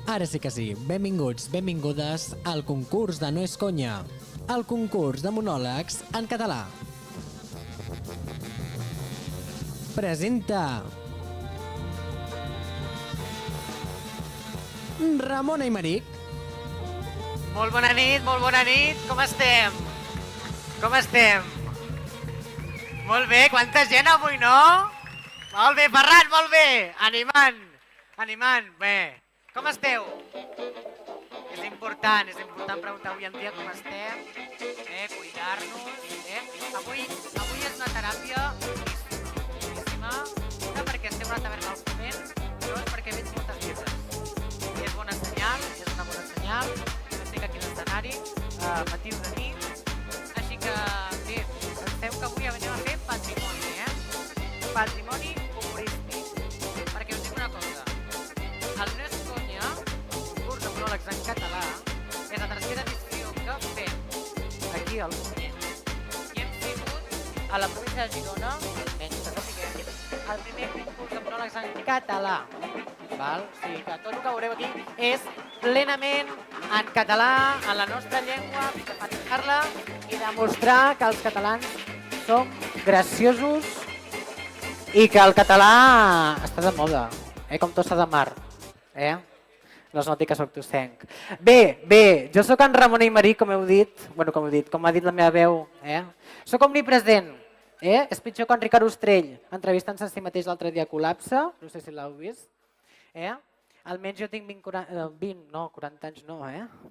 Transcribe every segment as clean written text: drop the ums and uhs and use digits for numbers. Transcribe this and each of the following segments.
Ara sí que sí, benvinguts, benvingudes al concurs de No és conya, el concurs de monòlegs en català. Presenta Ramona Aymeric. Molt bona nit, com estem? Com estem? Molt bé, quanta gent avui, no? Molt bé, Ferran, molt bé! Animant, bé. Com esteu? És important preguntar avui en dia com estem, cuidar-nos, Avui és una teràpia boníssima, una perquè estem a la taverna al Foment, dos perquè veig moltes lletres. I és bona senyal, és una bona senyal, jo estic aquí a l'escenari, matins de nit, així que bé, penseu que avui venim a fer patrimoni, Patrimoni humorístic, perquè us dic una cosa, el No és conya, el concurs de monòlegs en català, és la tercera edició que fem aquí al Foment. I hem sigut a la província de Girona, almenys que sapiguem, el primer concurs de monòlegs en català. Val? O sigui que tot el que veureu aquí és plenament en català, en la nostra llengua, parlar-la i demostrar que els catalans som graciosos i que el català està de moda, com Tossa de Mar. No es noti que soc tossenc. Bé, jo sóc en Ramon Aymeric, com heu dit, com ha dit la meva veu. Soc omnipresent. És pitjor que en Ricard Ostrell, entrevistant-se a si mateix l'altre dia a Col·lapse, no sé si l'heu vist. Almenys jo tinc 40 anys no,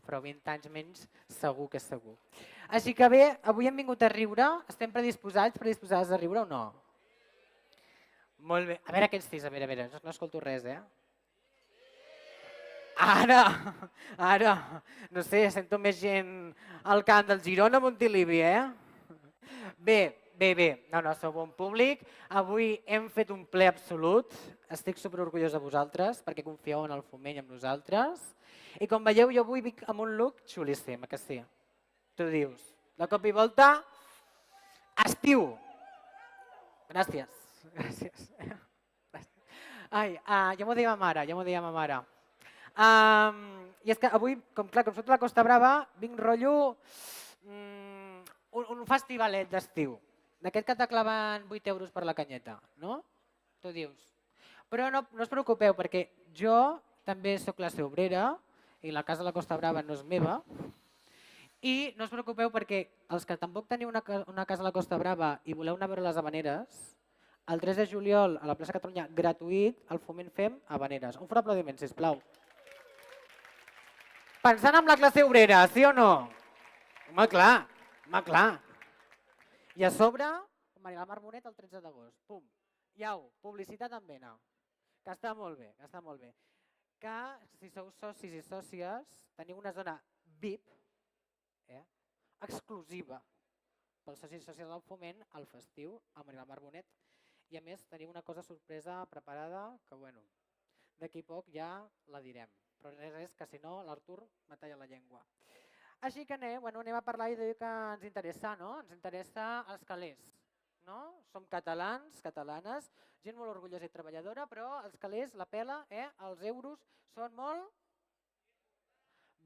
però 20 anys menys segur que és segur. Així que bé, avui hem vingut a riure, estem predisposades a riure o no? Molt bé, a veure aquests sis, a veure, no escolto res, Ara, no sé, sento més gent al camp del Girona, Montilivi, Bé, no, sou bon públic. Avui hem fet un ple absolut. Estic superorgullós de vosaltres perquè confieu en el Foment i en nosaltres. I com veieu, jo avui vinc amb un look xulíssim, que sí? Tu dius, de cop i volta, estiu. Gràcies. Ai, ja m'ho deia ma mare, I és que avui, com soc de la Costa Brava, vinc rotllo un festivalet d'estiu. D'aquest que te claven 8 euros per la canyeta, no? Tu dius. Però no us preocupeu, perquè jo també soc classe obrera i la casa de la Costa Brava no és meva. I no us preocupeu perquè els que tampoc teniu una casa a la Costa Brava i voleu anar a veure les Havaneres, el 3 de juliol a la plaça Catalunya, gratuït, al Foment fem Havaneres. Un fort aplaudiment, sisplau. Pensant en la classe obrera, sí o no? Home, clar. I a sobre, Maria Mar Bonet el 13 d'agost. Pum. Iau, publicitat en vena. Que està molt bé. Que si sou socis i sòcies, teniu una zona VIP, exclusiva, pels socis i sòcies del Foment, al festiu, a Maria Mar Bonet. I a més, teniu una cosa sorpresa preparada, que d'aquí poc ja la direm. Però res és que si no, l'Artur me talla la llengua. Així que anem a parlar i que ens interessa, no? Ens interessa els calés, no? Som catalans, catalanes, gent molt orgullosa i treballadora, però els calés, la pela, els euros són molt...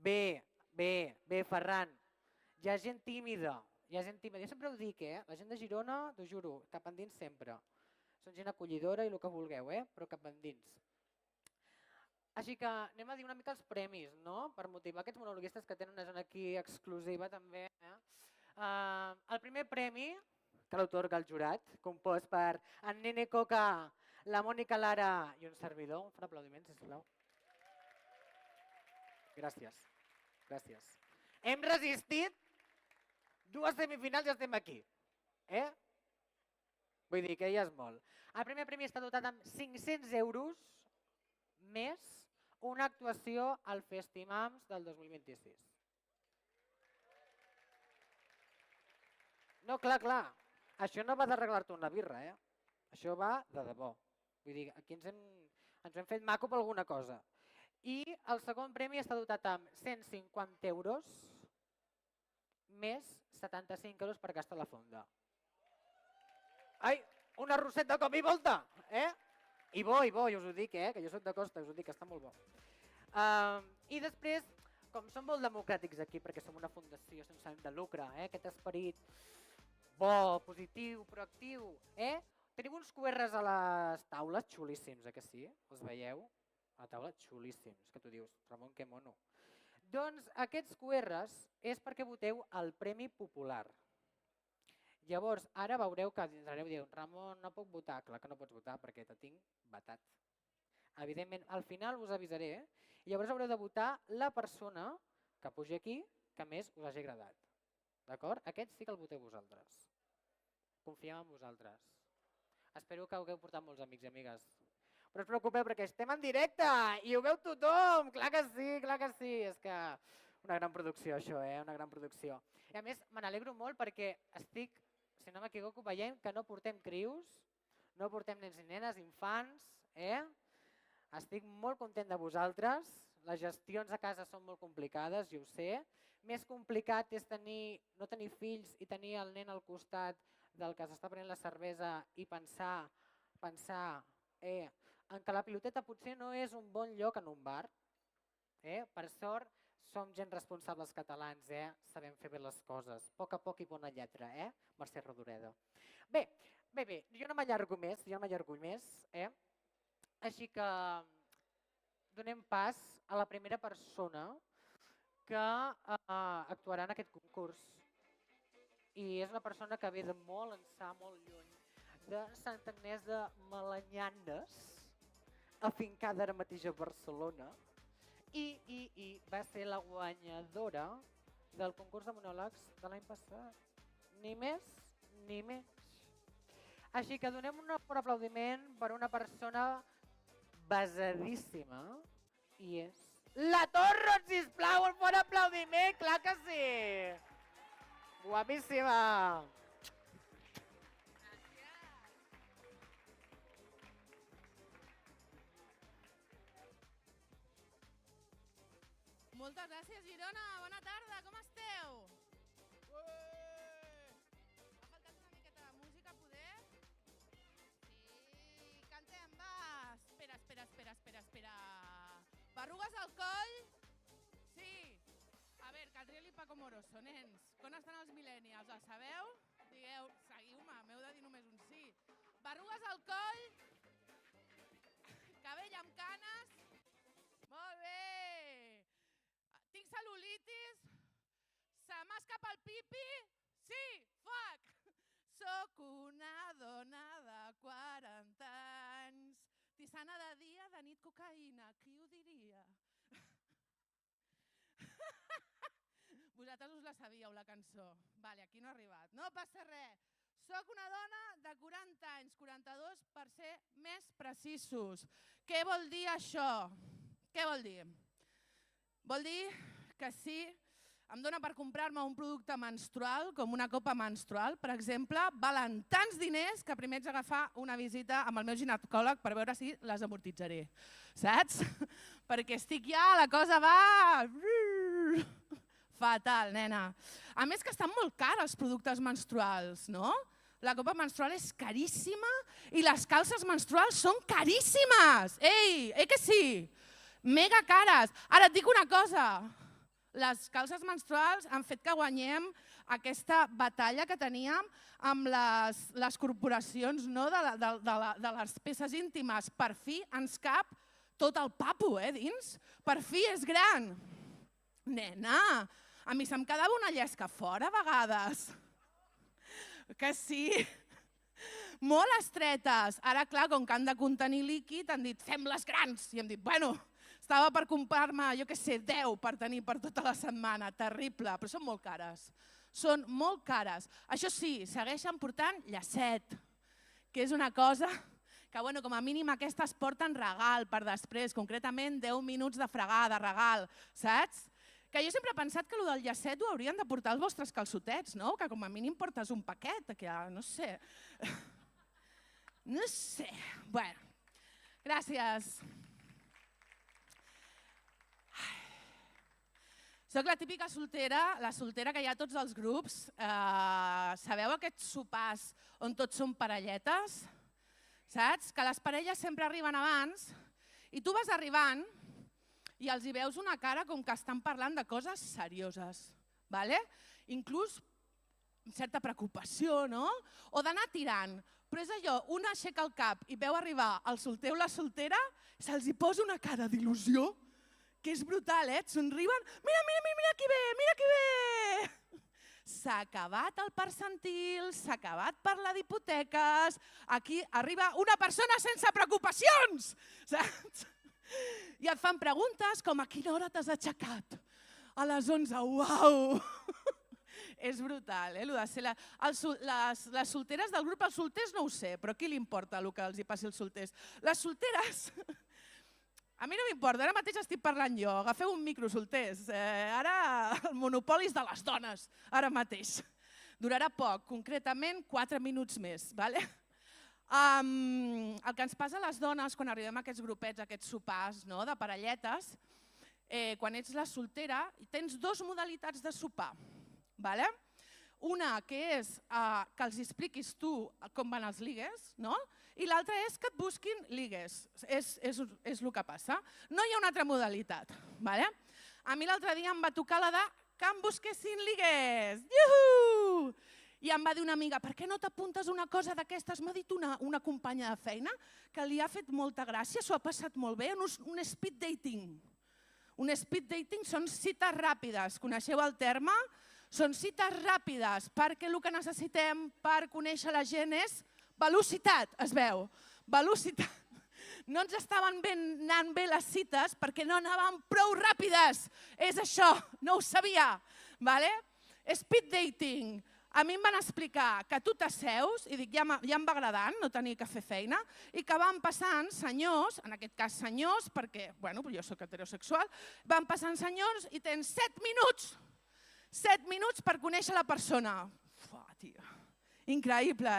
Bé, Ferran, hi ha gent tímida. Jo sempre ho dic, la gent de Girona, t'ho juro, cap endins sempre. Són gent acollidora i el que vulgueu, però cap endins. Així que anem a dir una mica els premis, no? Per motivar aquests monologuistes que tenen una zona aquí exclusiva també. El primer premi, que l'autorga el jurat, compost per en Nene Coca, la Mònica Lara i un servidor. Un fort aplaudiment, sisplau. Gràcies. Hem resistit 2 semifinals i estem aquí. Vull dir que ja és molt. El primer premi està dotat amb 500 euros més una actuació al Festimams del 2026. No, clar. Això no va d'arreglar-te una birra, Això va de debò. Vull dir, aquí ens hem fet maco per alguna cosa. I el segon premi està dotat amb 150 euros més 75 euros per gastar la fonda. Ai, un arrosset de cop i volta, I bo, jo us ho dic, que jo soc de costa, us ho dic, que està molt bo. I després, com som molt democràtics aquí, perquè som una fundació sense ànim de lucre, aquest esperit bo, positiu, proactiu, tenim uns QRs a les taules xulíssims, que sí? Els veieu? A la taula xulíssims, que tu dius, Ramon, que mono. Doncs aquests QRs és perquè voteu el Premi Popular. Llavors, ara veureu que entrareu i dieu, Ramon, no puc votar. Clar que no pots votar perquè te tinc vetat. Evidentment, al final us avisaré, i llavors haureu de votar la persona que pugi aquí que més us hagi agradat. D'acord? Aquest sí que el voteu vosaltres. Confiem en vosaltres. Espero que hagueu portat molts amics i amigues. Però no us preocupeu perquè estem en directe i ho veu tothom. Clar que sí, clar que sí. És que una gran producció això, una gran producció. I a més, me n'alegro molt perquè estic, si no m'equivoco, veient que no portem crios, no portem nens i nenes, infants, Estic molt content de vosaltres. Les gestions a casa són molt complicades, jo ho sé. Més complicat és no tenir fills i tenir el nen al costat del que s'està prenent la cervesa i pensar en que la piloteta potser no és un bon lloc en un bar. Per sort, som gent responsables catalans, sabem fer bé les coses. A poc i bona lletra, Mercè Rodoreda. Bé, jo no m'allargo més, Així que donem pas a la primera persona que actuarà en aquest concurs. I és una persona que ve de molt ençà, molt lluny, de Sant Agnès de Malanyanes, afincada ara mateix a Barcelona, i va ser la guanyadora del concurs de monòlegs de l'any passat. Ni més ni menys. Així que donem un fort aplaudiment per una persona basadíssima i és la Torrons, sisplau, un fort aplaudiment, clar que sí! Guapíssima! Moltes gràcies, Girona. Bona tarda, com esteu? Ha faltat una miqueta de música, poder? Sí, cantem, va! Espera. Berrugues al coll? Sí. A veure, que el Riel i Paco Moroso, nens. Com estan els millennials, els sabeu? Digueu, seguiu-me, m'heu de dir només un sí. Berrugues al coll? Cabell amb canes? Molt bé! Tinc cel·lulitis? Se m'escapa el pipi? Sí, fuck! Soc una dona de 40 anys, tisana de dia, de nit cocaïna, qui ho diria? Vosaltres us la sabíeu, la cançó. Vale, aquí no ha arribat. No passa res. Soc una dona de 40 anys, 42 per ser més precisos. Què vol dir això? Què vol dir? Vol dir que sí, em dona per comprar-me un producte menstrual, com una copa menstrual, per exemple, valen tants diners que primer haig d'agafar una visita amb el meu ginecòleg per veure si les amortitzaré, saps? Perquè estic ja, la cosa va... Fatal, nena. A més que estan molt cars els productes menstruals, no? La copa menstrual és caríssima i les calces menstruals són caríssimes. Ei, que sí? Mega cares. Ara et dic una cosa. Les calces menstruals han fet que guanyem aquesta batalla que teníem amb les corporacions de les peces íntimes. Per fi ens cap tot el papo dins. Per fi és gran. Nena, a mi se'm quedava una llesca fora a vegades. Que sí. Molt estretes. Ara, clar, com que han de contenir líquid, han dit, fem-les grans. I hem dit, bueno, estava per comprar-me, jo què sé, 10 per tenir per tota la setmana. Terrible, però són molt cares. Són molt cares. Això sí, segueixen portant llacet, que és una cosa que, bueno, com a mínim aquestes porten regal per després, concretament 10 minuts de fregada, regal, saps? Que jo sempre he pensat que el del llacet ho haurien de portar els vostres calçotets, no? Que com a mínim portes un paquet, que no sé. No sé. Bueno, gràcies. Soc la típica soltera, la soltera que hi ha a tots els grups. Sabeu aquests sopars on tots són parelletes? Saps? Que les parelles sempre arriben abans i tu vas arribant i els hi veus una cara com que estan parlant de coses serioses, ¿vale? Inclús certa preocupació, no? O d'anar tirant. Però és allò, un aixeca el cap i veu arribar el solter o la soltera, se'ls hi posa una cara d'il·lusió, que és brutal, et somriuen. Mira qui ve, mira qui ve! S'ha acabat el percentil, s'ha acabat parlar d'hipoteques, aquí arriba una persona sense preocupacions, saps? I et fan preguntes com a quina hora t'has aixecat? A les 11, uau! És brutal, el de ser les solteres del grup, els solters no ho sé, però a qui li importa el que els hi passi als solters? Les solteres, a mi no m'importa, ara mateix estic parlant jo, agafeu un micro, solters, ara el monopoli és de les dones, ara mateix. Durarà poc, concretament 4 minuts més, ¿vale? El que ens passa a les dones quan arribem a aquests grupets, a aquests sopars de parelletes, quan ets la soltera, tens 2 modalitats de sopar. Una que és que els expliquis tu com van els ligues, i l'altra és que et busquin ligues. És el que passa. No hi ha una altra modalitat. A mi l'altre dia em va tocar la de que em busquessin ligues. Iuhu! I em va dir una amiga, per què no t'apuntes una cosa d'aquestes? M'ha dit una companya de feina que li ha fet molta gràcia, s'ho ha passat molt bé, un speed dating. Un speed dating són cites ràpides, coneixeu el terme? Són cites ràpides, perquè el que necessitem per conèixer la gent és velocitat, es veu. Velocitat. No ens estaven anant bé les cites perquè no anaven prou ràpides. És això, no ho sabia. Speed dating. A mi em van explicar que tu t'asseus, i dic, ja em va agradant no tenir que fer feina, i que van passant senyors, en aquest cas senyors, perquè jo soc heterosexual, van passant senyors i tens 7 minuts. 7 minuts per conèixer la persona. Increïble,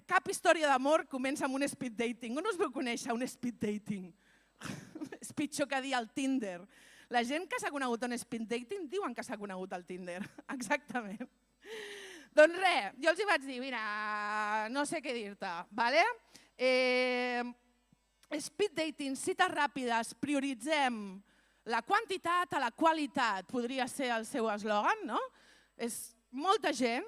Cap història d'amor comença amb un speed dating. On us veu conèixer un speed dating? És pitjor que dir el Tinder. La gent que s'ha conegut en speed dating diuen que s'ha conegut al Tinder. Exactament. Doncs res, jo els hi vaig dir, mira, no sé què dir-te. Speed dating, cites ràpides, prioritzem la quantitat a la qualitat, podria ser el seu eslògan, no? És molta gent.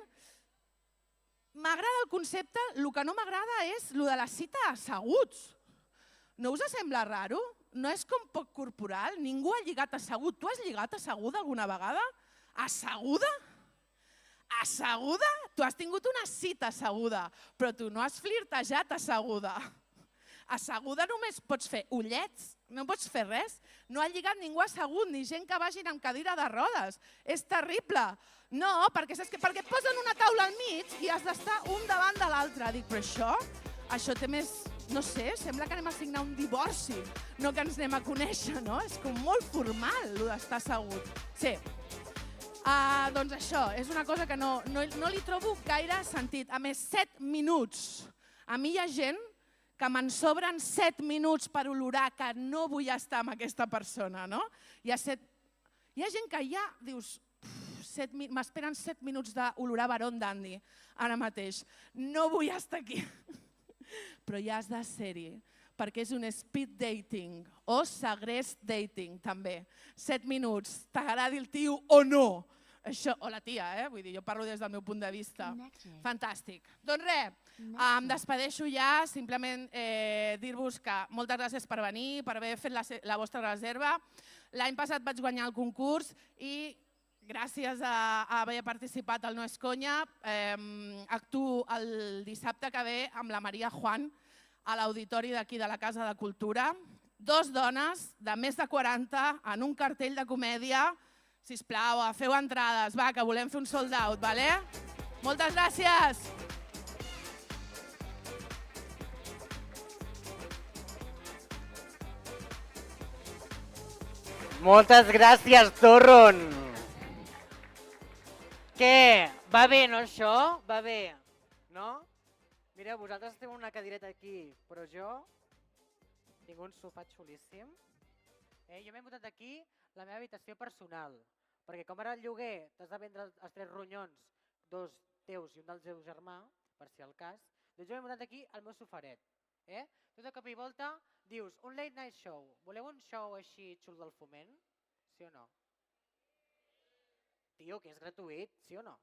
M'agrada el concepte, el que no m'agrada és el de la cita asseguts. No us sembla raro? No és com poc corporal? Ningú ha lligat assegut. Tu has lligat asseguda alguna vegada? Asseguda? Asseguda? Tu has tingut una cita asseguda, però tu no has flirtejat asseguda. Asseguda només pots fer ullets, no pots fer res. No ha lligat ningú assegut, ni gent que vagin amb cadira de rodes. És terrible. No, perquè et posen una taula al mig i has d'estar un davant de l'altre. Dic, però això té més, no sé, sembla que anem a signar un divorci, no que ens anem a conèixer, no? És com molt formal, el d'estar assegut. Sí. Doncs això, és una cosa que no li trobo gaire sentit. A més, 7 minuts. A mi hi ha gent que me'n sobren 7 minuts per olorar que no vull estar amb aquesta persona, no? Hi ha gent que ja dius, m'esperen 7 minuts d'olorar Barón Dandy ara mateix. No vull estar aquí. Però ja has de ser-hi, perquè és un speed dating o segrest dating, també. 7 minuts, t'agradi el tio o no. O la tia, vull dir, jo parlo des del meu punt de vista. Fantàstic. Doncs res, em despedeixo ja, simplement dir-vos que moltes gràcies per venir, per haver fet la vostra reserva. L'any passat vaig guanyar el concurs i gràcies a haver participat al No és conya, actuo el dissabte que ve amb la Maria Juan a l'auditori d'aquí de la Casa de Cultura. 2 dones de més de 40 en un cartell de comèdia. Sisplau, feu entrades, va, que volem fer un sold out, vale? Moltes gràcies! Moltes gràcies, Torron! Què? Va bé, no, això? Va bé, no? Mireu, vosaltres teniu una cadireta aquí, però jo tinc un sofà xulíssim. Jo m'he muntat aquí la meva habitació personal, perquè com ara el lloguer t'has de vendre els 3 ronyons, 2 teus i un del teu germà, per si el cas, doncs jo m'he muntat aquí el meu sofaret. Tu de cop i volta Dius, un late night show. Voleu un show així xul del Foment? Sí o no? Tio, que és gratuït, sí o no?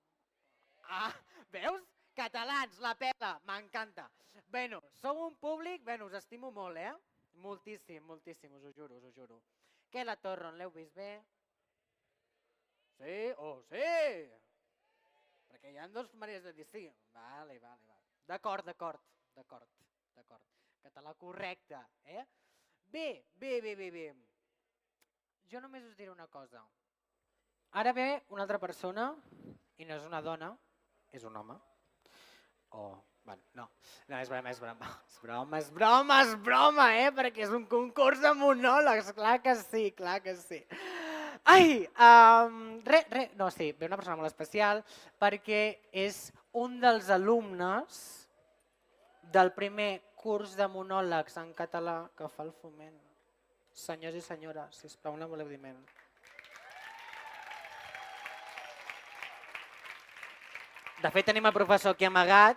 Ah, veus? Catalans, la pela, m'encanta. Bueno, sou un públic, bueno, us estimo molt, Moltíssim, moltíssim, us ho juro, us ho juro. Què, la Torre, l'heu vist bé? Sí? Oh, sí! Perquè hi ha dos maneres de dir sí. Vale. D'acord. Català correcte, Bé. Jo només us diré una cosa. Ara ve una altra persona, i no és una dona, és un home. Bueno, no, és broma, perquè és un concurs de monòlegs, clar que sí. Ai, no, sí, ve una persona molt especial perquè és un dels alumnes del primer curs de monòlegs en català que fa el Foment. Senyors i senyores, sisplau, un aplaudiment. De fet, tenim el professor aquí amagat,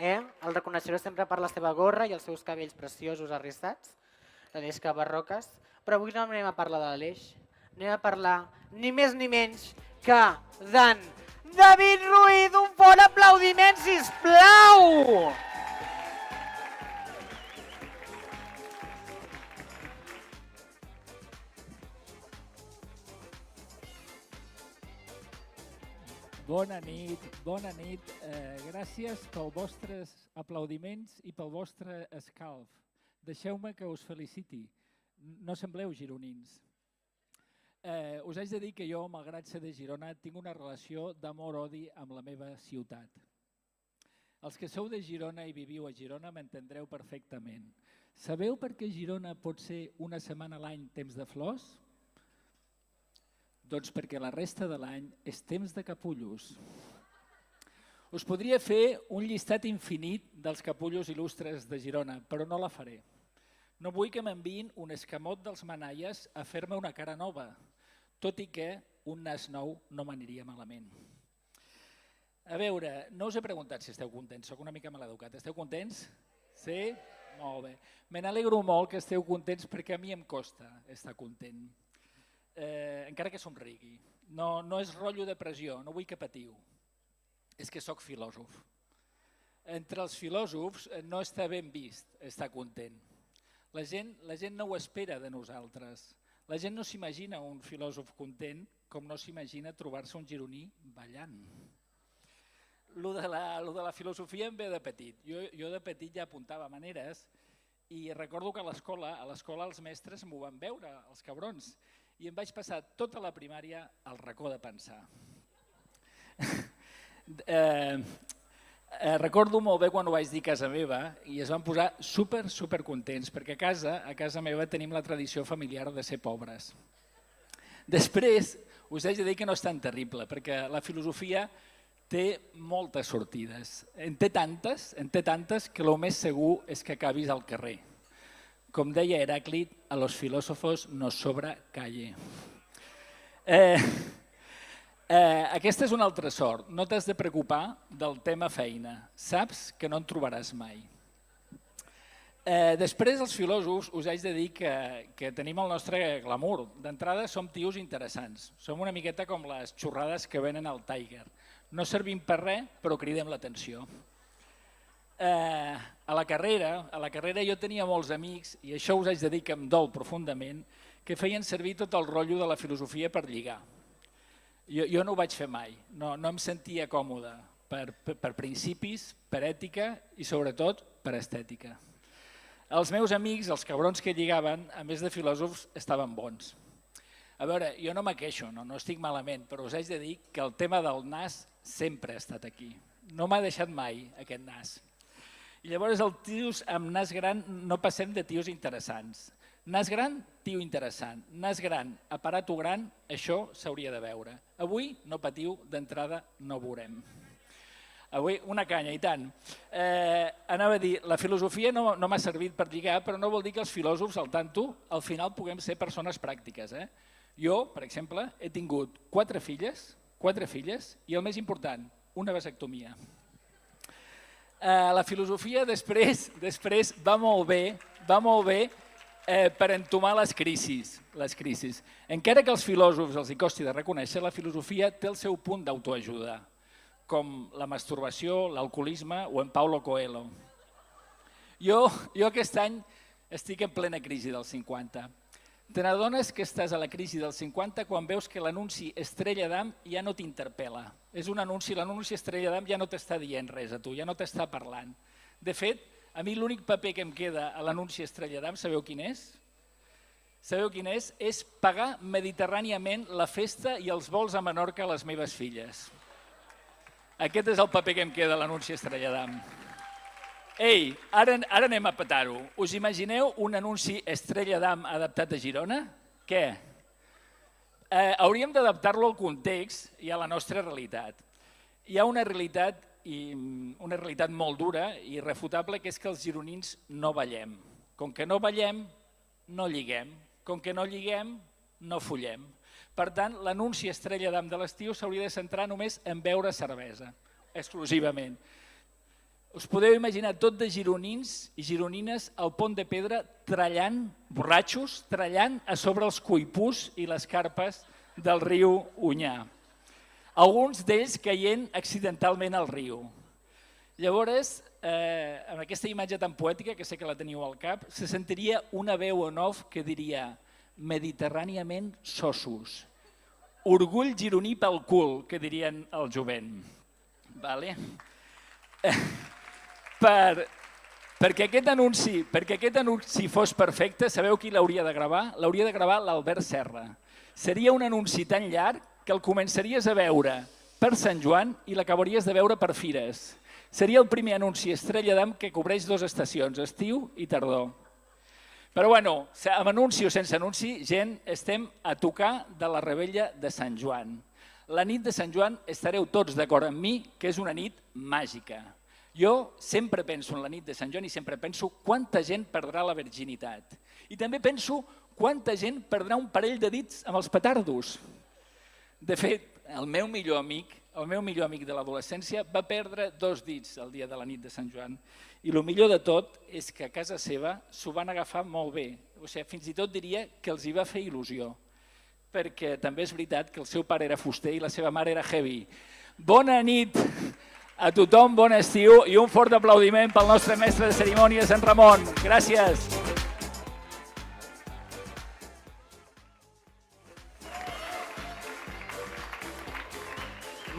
el reconeixeré sempre per la seva gorra i els seus cabells preciosos arrissats, l'Aleix Cabarroques, però avui no anem a parlar de l'Aleix, anem a parlar ni més ni menys que d'en David Ruiz. Un fort aplaudiment, sisplau! Bona nit. Gràcies pels vostres aplaudiments i pel vostre escalf. Deixeu-me que us feliciti. No sembleu gironins. Us haig de dir que jo, malgrat ser de Girona, tinc una relació d'amor-odi amb la meva ciutat. Els que sou de Girona i viviu a Girona m'entendreu perfectament. Sabeu per què Girona pot ser una setmana a l'any temps de flors? Doncs perquè la resta de l'any és temps de capullos. Us podria fer un llistat infinit dels capullos il·lustres de Girona, però no la faré. No vull que m'enviïn un escamot dels manaies a fer-me una cara nova, tot i que un nas nou no m'aniria malament. A veure, no us he preguntat si esteu contents, soc una mica maleducat. Esteu contents? Sí? Molt bé. Me n'alegro molt que esteu contents perquè a mi em costa estar content. Encara que somrigui. No és rotllo de pressió, no vull que patiu. És que sóc filòsof. Entre els filòsofs no està ben vist estar content. La gent no ho espera de nosaltres. La gent no s'imagina un filòsof content com no s'imagina trobar-se un gironí ballant. Lo de la filosofia em ve de petit. Jo de petit ja apuntava maneres i recordo que a l'escola els mestres m'ho van veure, els cabrons, i em vaig passar tota la primària al racó de pensar. Recordo molt bé quan ho vaig dir a casa meva i es van posar super contents perquè a casa meva tenim la tradició familiar de ser pobres. Després us haig de dir que no és tan terrible perquè la filosofia té moltes sortides. En té tantes que el més segur és que acabis al carrer. Com deia Heràclit, a los filósofos nos sobra calle. Aquesta és una altra sort. No t'has de preocupar del tema feina. Saps que no en trobaràs mai. Després, els filòsofs, us haig de dir que tenim el nostre glamour. D'entrada, som tios interessants. Som una miqueta com les xorrades que venen al Tiger. No servim per res, però cridem l'atenció. A la carrera jo tenia molts amics, i això us haig de dir que em dol profundament, que feien servir tot el rotllo de la filosofia per lligar. Jo no ho vaig fer mai, no em sentia còmode per principis, per ètica i sobretot per estètica. Els meus amics, els cabrons que lligaven, a més de filòsofs, estaven bons. A veure, jo no me queixo, no estic malament, però us haig de dir que el tema del nas sempre ha estat aquí. No m'ha deixat mai aquest nas. I llavors els tios amb nas gran no passem de tios interessants. Nas gran, tio interessant. Nas gran, aparato gran, això s'hauria de veure. Avui, no patiu, d'entrada no veurem. Avui, una canya, i tant. Anava a dir, la filosofia no m'ha servit per lligar, però no vol dir que els filòsofs, al tanto, al final puguem ser persones pràctiques. Jo, per exemple, he tingut 4 filles i el més important, una vasectomia. La filosofia després va molt bé per entomar les crisis. Encara que als filòsofs els hi costi de reconèixer, la filosofia té el seu punt d'autoajuda, com la masturbació, l'alcoholisme o en Paulo Coelho. Jo aquest any estic en plena crisi dels 50. Te n'adones que estàs a la crisi dels 50 quan veus que l'anunci Estrella d'Am ja no t'interpel·la. És un anunci, l'anunci Estrella d'Am ja no t'està dient res a tu, ja no t'està parlant. De fet, a mi l'únic paper que em queda a l'anunci Estrella d'Am, sabeu quin és? Sabeu quin és? És pagar mediterràniament la festa i els vols a Menorca a les meves filles. Aquest és el paper que em queda a l'anunci Estrella d'Am. Ei, ara anem a petar-ho. Us imagineu un anunci Estrella d'Am adaptat a Girona? Què? Hauríem d'adaptar-lo al context i a la nostra realitat. Hi ha una realitat molt dura i irrefutable, que és que els gironins no ballem. Com que no ballem, no lliguem. Com que no lliguem, no follem. Per tant, l'anunci Estrella d'Am de l'estiu s'hauria de centrar només en beure cervesa, exclusivament. Us podeu imaginar tot de gironins i gironines al Pont de Pedra trallant, borratxos, trallant a sobre els cuipús i les carpes del riu Onyar. Alguns d'ells caient accidentalment al riu. Llavors, amb aquesta imatge tan poètica, que sé que la teniu al cap, se sentiria una veu en off que diria mediterràniament sossos. Orgull gironí pel cul, que dirien el jovent. Vale? Perquè aquest anunci fos perfecte, sabeu qui l'hauria de gravar? L'hauria de gravar l'Albert Serra. Seria un anunci tan llarg que el començaries a veure per Sant Joan i l'acabaries de veure per Fires. Seria el primer anunci Estrella d'Am que cobreix 2 estacions, estiu i tardor. Però bueno, amb anunci o sense anunci, gent, estem a tocar de la Revetlla de Sant Joan. La nit de Sant Joan estareu tots d'acord amb mi que és una nit màgica. Jo sempre penso en la nit de Sant Joan i sempre penso quanta gent perdrà la virginitat. I també penso quanta gent perdrà un parell de dits amb els petardos. De fet, el meu millor amic de l'adolescència va perdre 2 dits el dia de la nit de Sant Joan. I el millor de tot és que a casa seva s'ho van agafar molt bé. O sigui, fins i tot diria que els hi va fer il·lusió. Perquè també és veritat que el seu pare era fuster i la seva mare era heavy. Bona nit a tothom, bon estiu i un fort aplaudiment pel nostre mestre de cerimònies, en Ramon. Gràcies.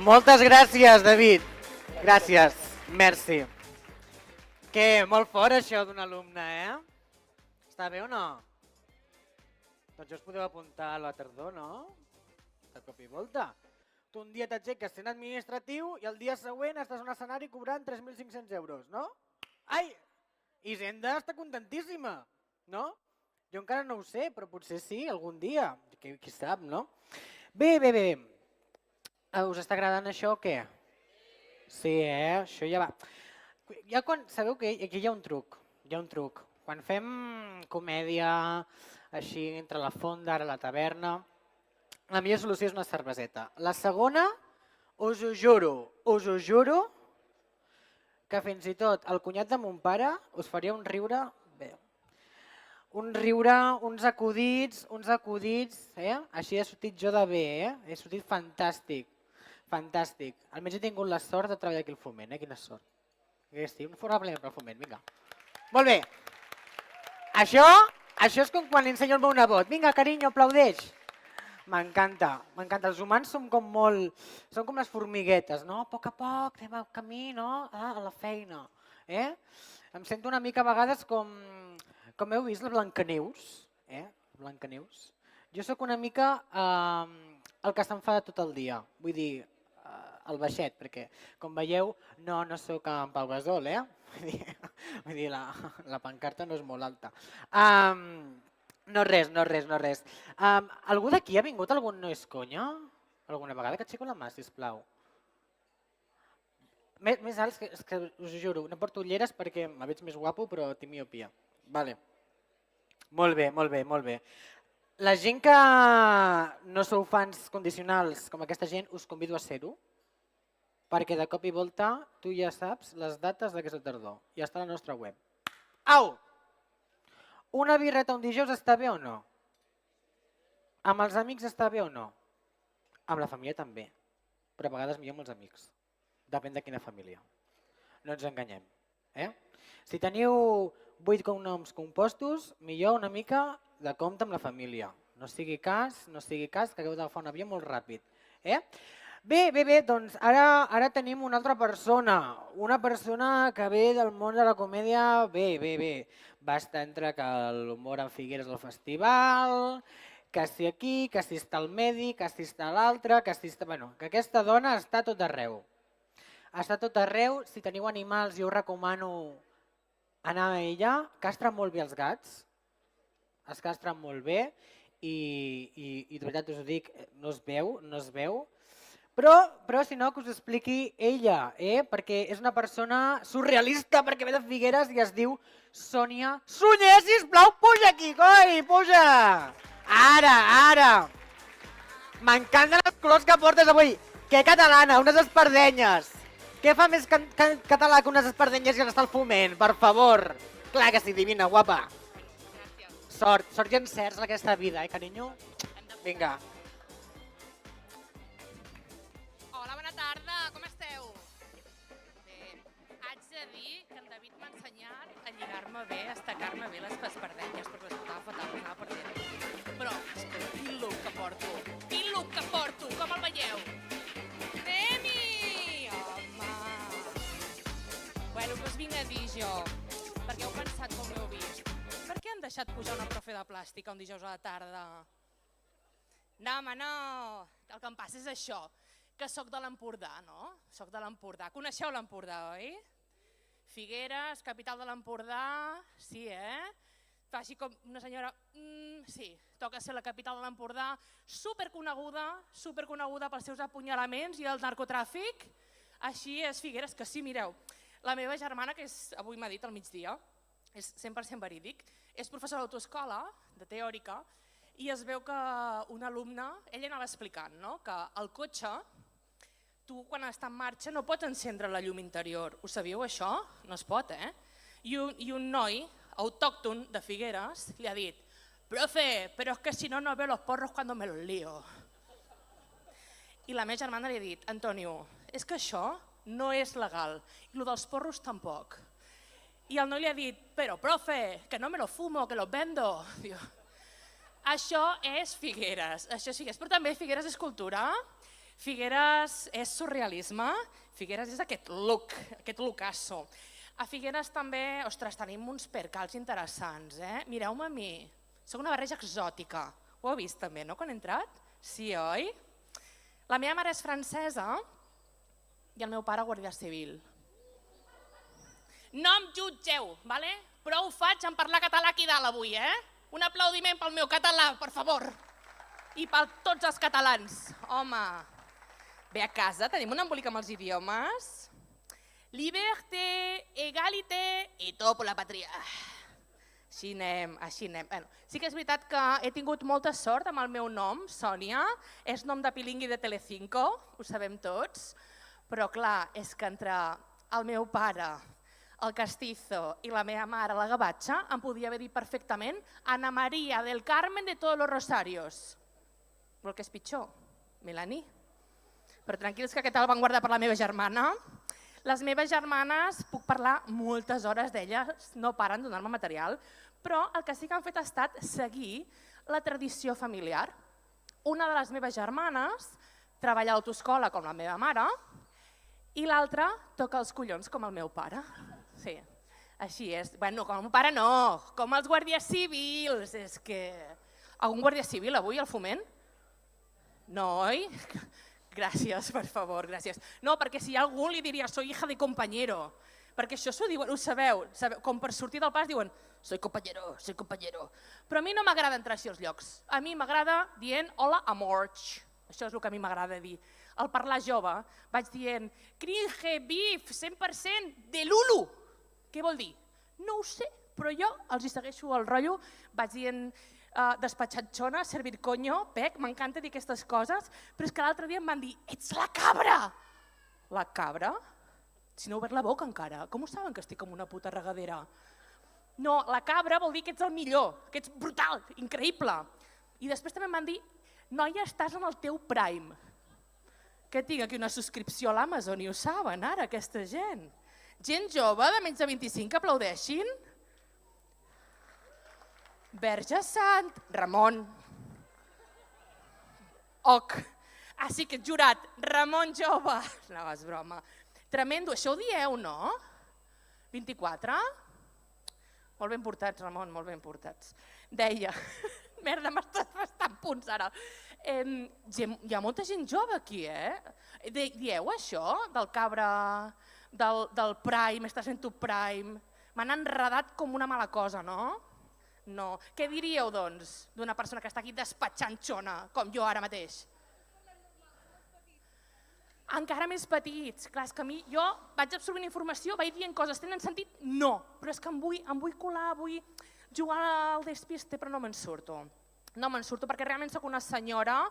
Moltes gràcies, David. Gràcies. Merci. Què, molt fort això d'un alumne, Està bé o no? Doncs ja us podeu apuntar a la tardor, no? De cop i volta. Tu un dia t'aixeques sent administratiu i el dia següent estàs en un escenari cobrant 3.500 euros, no? Ai! Hisenda està contentíssima, no? Jo encara no ho sé, però potser sí, algun dia. Qui sap, no? Bé. Us està agradant això o què? Sí, això ja va. Sabeu que aquí hi ha un truc. Quan fem comèdia així entre la fonda, ara la taverna, la millor solució és una cerveseta. La segona, us ho juro, que fins i tot el cunyat de mon pare us faria un riure, uns acudits, Així he sortit jo de bé, He sortit fantàstic. Almenys he tingut la sort de treballar aquí al Foment, Quina sort. Un fort aplaudiment pel Foment, vinga. Molt bé. Això és com quan li ensenyo el meu nebot. Vinga, carinyo, aplaudeix. M'encanta. Els humans som com les formiguetes, no? A poc a poc, anem al camí, no? A la feina. Em sento una mica a vegades com heu vist la Blancaneus. Blancaneus. Jo sóc una mica el que s'enfada tot el dia. Vull dir, el baixet, perquè, com veieu, no sóc en Pau Gasol, Vull dir, la pancarta no és molt alta. No res. Algú d'aquí ha vingut algun No és conya? Alguna vegada? Que aixeco la mà, sisplau. Més alts, que us ho juro, no porto ulleres perquè me veig més guapo, però tinc miopia. Vale. Molt bé. La gent que no sou fans condicionals com aquesta gent, us convido a ser-ho. perquè de cop i volta tu ja saps les dates d'aquesta tardor. Ja està a la nostra web. Au! Una birreta un dijous està bé o no? Amb els amics està bé o no? Amb la família també, però a vegades millor amb els amics. Depèn de quina família. No ens enganyem. Si teniu 8 cognoms compostos, millor una mica de compte amb la família. No sigui cas que hagueu d'agafar un avió molt ràpid. Bé, doncs ara tenim una altra persona. Una persona que ve del món de la comèdia, bé. Va estar entre que l'humor en Figueres al festival, que si aquí, que si està al medi, que si està a l'altre, que si està... Bueno, que aquesta dona està tot arreu. Està tot arreu, si teniu animals jo us recomano anar a ella, castren molt bé els gats, es castren molt bé i de veritat us ho dic, no es veu, però si no que us expliqui ella, perquè és una persona surrealista perquè ve de Figueres i es diu Sònia Sunyer, sisplau, puja aquí, coi, puja! Ara! M'encanten els colors que portes avui. Que catalana, unes espardenyes. Què fa més català que unes espardenyes i l'estar al foment, per favor? Clar que sí, divina, guapa. Sort i encerts en aquesta vida, carinyo? Vinga. Hola, bona tarda, com esteu? Bé, haig de dir que en David m'ha ensenyat a lligar-me bé, a estacar-me bé les espardenyes, perquè les portava fatal, les anava perdent. Però, quin look que porto! Quin look que porto! Com el veieu? Anem-hi! Home! Bueno, què us vinc a dir jo? Perquè heu pensat com l'heu vist. Per què han deixat pujar una profe de plàstica un dijous a la tarda? No, home, no! El que em passa és això, que sóc de l'Empordà, no? Sóc de l'Empordà. Coneixeu l'Empordà, oi? Figueres, capital de l'Empordà, sí, Fa així com una senyora... Sí, toca ser la capital de l'Empordà, superconeguda pels seus apunyalaments i el narcotràfic. Així és Figueres, que sí, mireu, la meva germana, que avui m'ha dit al migdia, és 100% verídic, és professora d'autoescola, de teòrica, i es veu que un alumne, ella anava explicant, no? Que el cotxe, tu quan està en marxa no pots encendre la llum interior. Ho sabíeu això? No es pot, I un noi autòcton de Figueres li ha dit: profe, però és que si no veo los porros cuando me los lío. I la meva germana li ha dit: Antonio, és que això no és legal, i el dels porros tampoc. I el noi li ha dit: però profe, que no me los fumo, que los vendo. Diu, això és Figueres, però també Figueres és cultura, Figueres és surrealisme, Figueres és aquest lookasso. A Figueres també, ostres, tenim uns percals interessants, Mireu-me a mi, soc una barreja exòtica. Ho heu vist també, no, quan he entrat? Sí, oi? La meva mare és francesa i el meu pare guàrdia civil. No em jutgeu, vale? Prou faig en parlar català aquí dalt avui, Un aplaudiment pel meu català, per favor. I per tots els catalans. Home, bé, a casa tenim un embolic amb els idiomes. Liberté, égalité i tot per la patria. Així anem. Bueno, sí que és veritat que he tingut molta sort amb el meu nom, Sònia. És nom de pilingui de Telecinco, ho sabem tots. Però clar, és que entre el meu pare, el castizo i la meva mare, la gavatxa, em podia haver dit perfectament Ana María del Carmen de todos los Rosarios. Però el que és pitjor, Melanie. Però tranquils que aquest el van guardar per la meva germana. Les meves germanes, puc parlar moltes hores d'elles, no paren de donar-me material, però el que sí que han fet ha estat seguir la tradició familiar. Una de les meves germanes treballa a l'autoscola com la meva mare i l'altra toca els collons com el meu pare. Sí, així és. Bueno, com el meu pare no, com els guàrdies civils. És que... Algun guàrdia civil avui al Foment? No, oi? Gràcies, per favor, gràcies. No, perquè si hi ha algú li diria soy hija de compañero, perquè això s'ho diuen, ho sabeu, com per sortir del pas diuen soy compañero. Però a mi no m'agrada entrar així als llocs. A mi m'agrada dient hola amorch, això és el que a mi m'agrada dir. Al parlar jove vaig dient cringe, beef, 100% de Lulu. Què vol dir? No ho sé, però jo els hi segueixo el rotllo, vaig dient despatxatxona, servir coño, pec, m'encanta dir aquestes coses, però és que l'altre dia em van dir, ets la cabra! La cabra? Si no he obert la boca encara, com ho saben que estic com una puta regadera? No, la cabra vol dir que ets el millor, que ets brutal, increïble. I després també em van dir, noia, estàs en el teu prime. Que tinc aquí una subscripció a l'Amazon i ho saben ara, aquesta gent. Gent jove de menys de 25 que aplaudeixin. Verge Sant, Ramon. Oc. Així que jurat, Ramon jove. No, és broma. Tremendo, això ho dieu, no? 24? Molt ben portats, Ramon, molt ben portats. Deia, merda, m'estàs bastant punts ara. Hi ha molta gent jove aquí, Dieu això del cabra, del prime, estàs en tu prime. M'han enredat com una mala cosa, no? No. Què diríeu, doncs, d'una persona que està aquí despatxant xona, com jo ara mateix? Encara més petits. Clar, és que a mi, jo vaig absorbint informació, vaig dient coses, tenen sentit? No, però és que em vull colar, vull jugar al despiste, però no me'n surto. No me'n surto perquè realment sóc una senyora,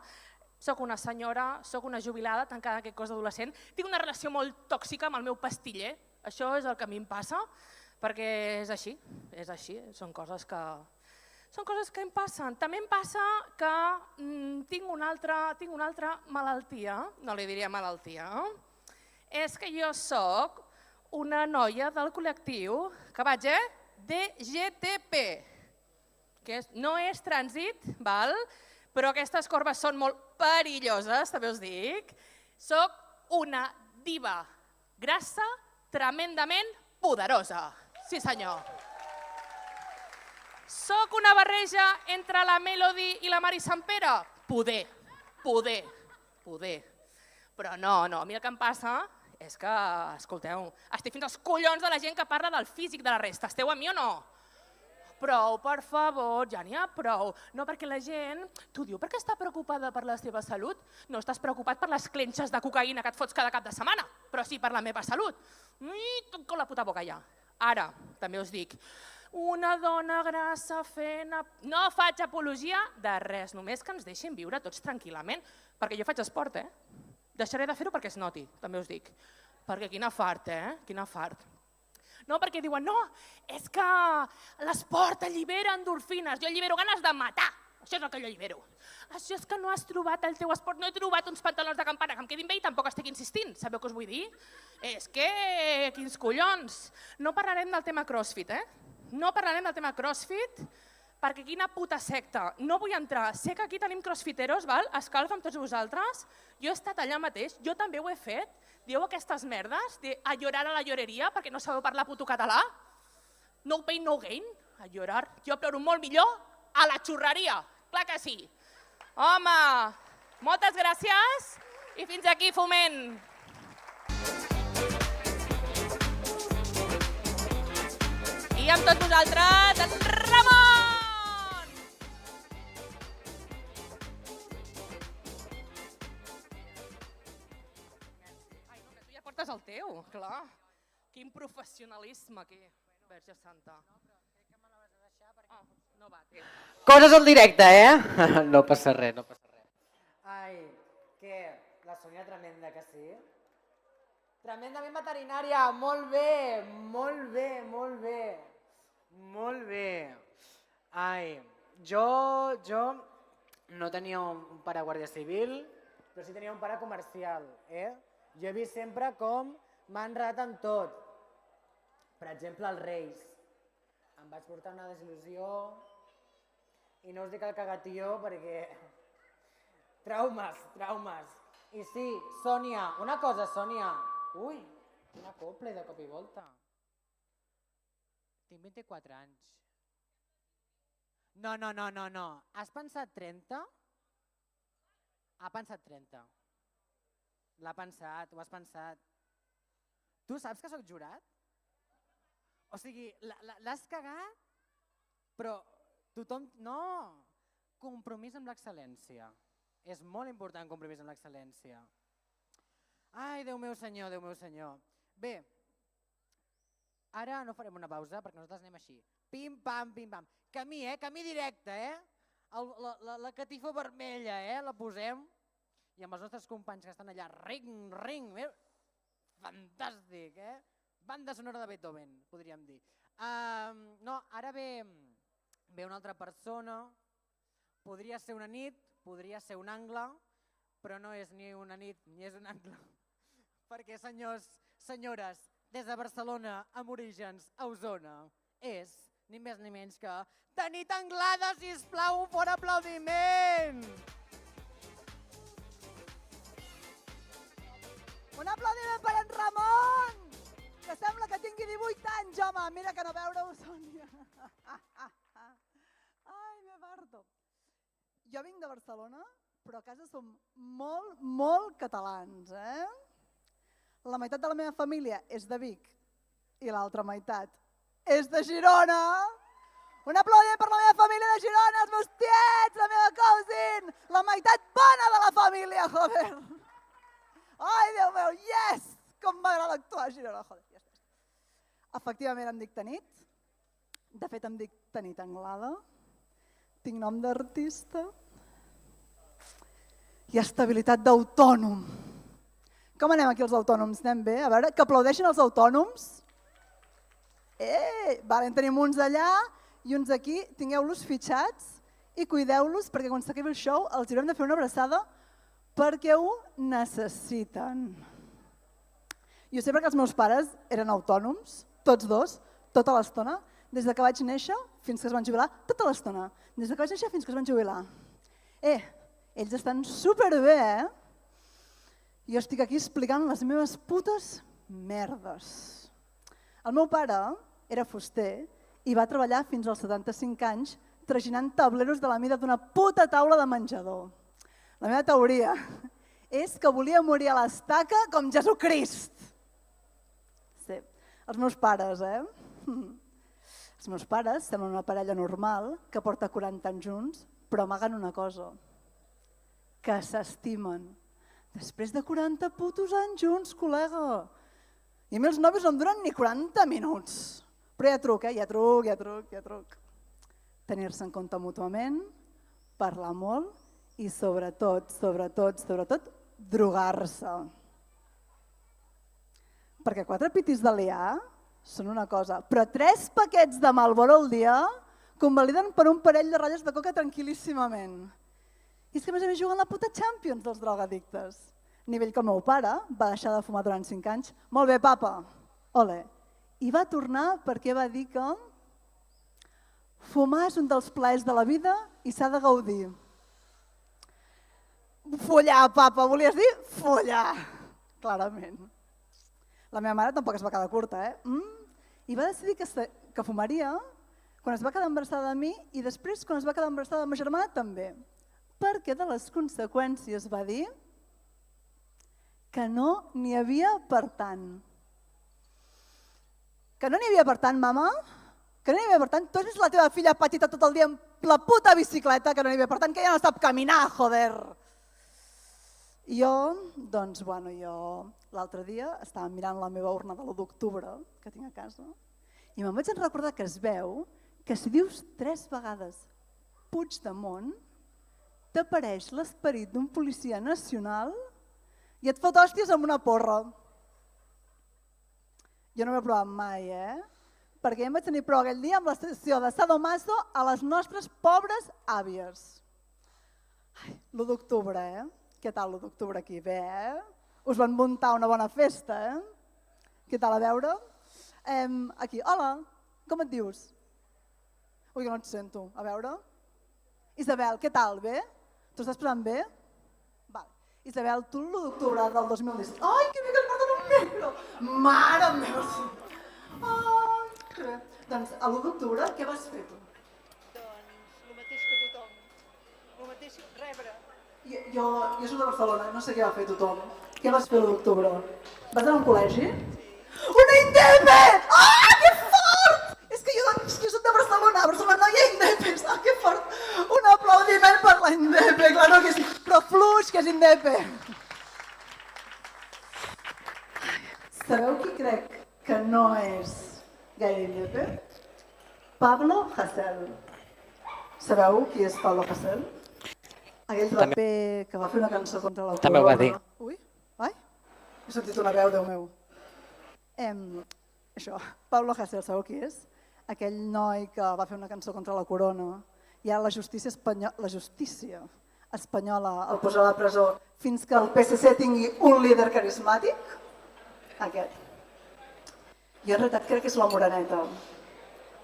sóc una jubilada, tancada en aquest cos d'adolescent. Tinc una relació molt tòxica amb el meu pastiller, això és el que a mi em passa, perquè és així, són coses que em passen. També em passa que tinc una altra malaltia, no li diria malaltia, és que jo soc una noia del col·lectiu, que vaig, DGTP, que no és trànsit, però aquestes corbes són molt perilloses, també us dic. Soc una diva grassa tremendament poderosa, sí senyor. Soc una barreja entre la Melody i la Mari Sampere? Poder. Però no, a mi el que em passa és que, escolteu, estic fins als collons de la gent que parla del físic de la resta. Esteu amb mi o no? Prou, per favor, ja n'hi ha prou. No, perquè la gent, t'ho diu perquè està preocupada per la seva salut. No estàs preocupat per les clenxes de cocaïna que et fots cada cap de setmana, però sí per la meva salut. Com la puta boca ja. Ara, també us dic, una dona grassa fent... No faig apologia de res, només que ens deixin viure tots tranquil·lament, perquè jo faig esport, Deixaré de fer-ho perquè es noti, també us dic. Perquè quina fart, Quina fart. No, perquè diuen, no, és que l'esport allibera endorfines, jo allibero ganes de matar, això és el que jo allibero. Això és que no has trobat el teu esport, no he trobat uns pantalons de campana que em quedin bé i tampoc estic insistint, sabeu què us vull dir? És que, quins collons. No parlarem del tema CrossFit, No parlarem del tema CrossFit, perquè quina puta secta. No vull entrar. Sé que aquí tenim crossfiteros, escalfa amb tots vosaltres. Jo he estat allà mateix, jo també ho he fet. Dieu aquestes merdes de a llorar a la lloreria perquè no sabeu parlar puto català? No pain, no gain. A llorar. Jo ploro molt millor a la xurreria. Clar que sí. Home, moltes gràcies i fins aquí, Foment. I amb tots vosaltres, en Ramon! Ai, no, que tu ja portes el teu, clar. Quin professionalisme aquí, Verge Santa. No, però crec que me la vas deixar perquè... No va, té. Coses en directe, No passa res, no passa res. Ai, què? La Sònia tremenda, que sí? Tremendament veterinària, molt bé, molt bé, molt bé. Molt bé. Ai, jo no tenia un pare guàrdia civil, però sí tenia un pare comercial, Jo he vist sempre com m'ha enredat en tot. Per exemple, els Reis. Em vaig portar una desil·lusió i no us dic el cagatió perquè... Traumes. I sí, Sònia, una cosa, Sònia. Ui, quina cople de cop i volta. Tinc 24 anys. No. Has pensat 30? Ha pensat 30. L'ha pensat, ho has pensat. Tu saps que sóc jurat? O sigui, l'has cagat, però tothom... No! Compromís amb l'excel·lència. És molt important compromís amb l'excel·lència. Ai, Déu meu senyor, Déu meu senyor. Bé, ara no farem una pausa perquè nosaltres anem així. Pim, pam, Camí, camí directe, La catifa vermella, la posem. I amb els nostres companys que estan allà, ring. fantàstic, Banda sonora de Beethoven, podríem dir. No, ara ve una altra persona, podria ser una nit, podria ser un angle, però no és ni una nit ni és un angle, perquè senyors, senyores, des de Barcelona amb orígens a Osona, és ni més ni menys que Tanit Anglada, sisplau, un fort aplaudiment! Un aplaudiment per en Ramon, que sembla que tingui 18 anys, home, mira que no veure-ho, Sònia. Ai, me parto. Jo vinc de Barcelona, però a casa som molt, molt catalans, La meitat de la meva família és de Vic i l'altra meitat és de Girona. Un aplaudiment per la meva família de Girona, els meus tiets, la meva cousin, la meitat bona de la família, joder. Ai, Déu meu, yes! Com m'agrada actuar a Girona, joder. Ja està. Efectivament em dic Tanit, de fet em dic Tanit Anglada, tinc nom d'artista i estabilitat d'autònom. Com anem aquí els autònoms? Anem bé? A veure, que aplaudeixin els autònoms. Vale, en tenim uns allà i uns aquí, tingueu-los fitxats i cuideu-los perquè quan s'acabi el show els haurem de fer una abraçada perquè ho necessiten. Jo sé perquè els meus pares eren autònoms, tots dos, tota l'estona, des que vaig néixer fins que es van jubilar, tota l'estona, des que vaig néixer fins que es van jubilar. Ells estan superbé, Jo estic aquí explicant les meves putes merdes. El meu pare era fuster i va treballar fins als 75 anys traginant tableros de la mida d'una puta taula de menjador. La meva teoria és que volia morir a l'estaca com Jesucrist. Sí, els meus pares, Els meus pares semblen una parella normal que porta 40 anys junts, però amaguen una cosa, que s'estimen. Després de 40 putos anys junts, col·lega. I a mi els nòvios no em duren ni 40 minuts. Però hi ha truc. Tenir-se en compte mútuament, parlar molt i sobretot, drogar-se. Perquè 4 pitis de liar són una cosa, però 3 paquets de Marlboro al dia convaliden per un parell de ratlles de coca tranquil·líssimament. I és que a més juguen la puta Champions dels drogadictes. Nivell que el meu pare va deixar de fumar durant 5 anys. Molt bé, papa, ole. I va tornar perquè va dir que fumar és un dels plaers de la vida i s'ha de gaudir. Follar, papa, volies dir? Follar, clarament. La meva mare tampoc es va quedar curta, I va decidir que fumaria quan es va quedar embarassada de mi i després quan es va quedar embarassada de la meva germana també. Perquè de les conseqüències va dir que no n'hi havia per tant. Que no n'hi havia per tant, mama? Que no n'hi havia per tant? Tu has vist la teva filla petita tot el dia amb la puta bicicleta, que no n'hi havia per tant, que ja no sap caminar, joder! Jo l'altre dia estava mirant la meva urna de l'1 d'octubre que tinc a casa i me'n vaig recordar que es veu que si dius 3 vegades Puigdemont t'apareix l'esperit d'un policia nacional i et fot hòsties amb una porra. Jo no m'he provat mai, perquè ja em vaig tenir prou aquell dia amb la sessió de sadomaso a les nostres pobres àvies. 1 d'octubre, Què tal l'1 d'octubre aquí? Bé, Us van muntar una bona festa, Què tal, a veure? Aquí, hola, com et dius? Ui, que no et sento, a veure? Isabel, què tal, bé? T'ho estàs posant bé? Vale. Isabel, tu l'1 d'octubre del 2017... Ai, que bé que et porten un micro! Mare meva! Ai, que bé. Doncs, a l'1 d'octubre, què vas fer tu? Doncs, el mateix que tothom. El mateix, rebre. Jo soc de Barcelona, no sé què va fer tothom. Què vas fer l'1 d'octubre? Vas anar a un col·legi? Sí. Una INDEP! Ah, que fort! És que jo soc de Barcelona, a Barcelona no hi ha INDEP. Ah, que fort! Un aplaudiment per la INDEP, claro que sí. Però fluix, que és INDEP. Sabeu qui crec que no és gaire INDEP? Pablo Hasél. Sabeu qui és Pablo Hasél? Aquell raper que va fer una cançó contra la corona. També ho va dir. Ui, ai, he sentit una veu, Déu meu. Això, Pablo Hasél, sabeu qui és? Aquell noi que va fer una cançó contra la corona i ara la justícia espanyola el posa a la presó fins que el PSC tingui un líder carismàtic? Aquest. Jo en realitat crec que és la Moreneta,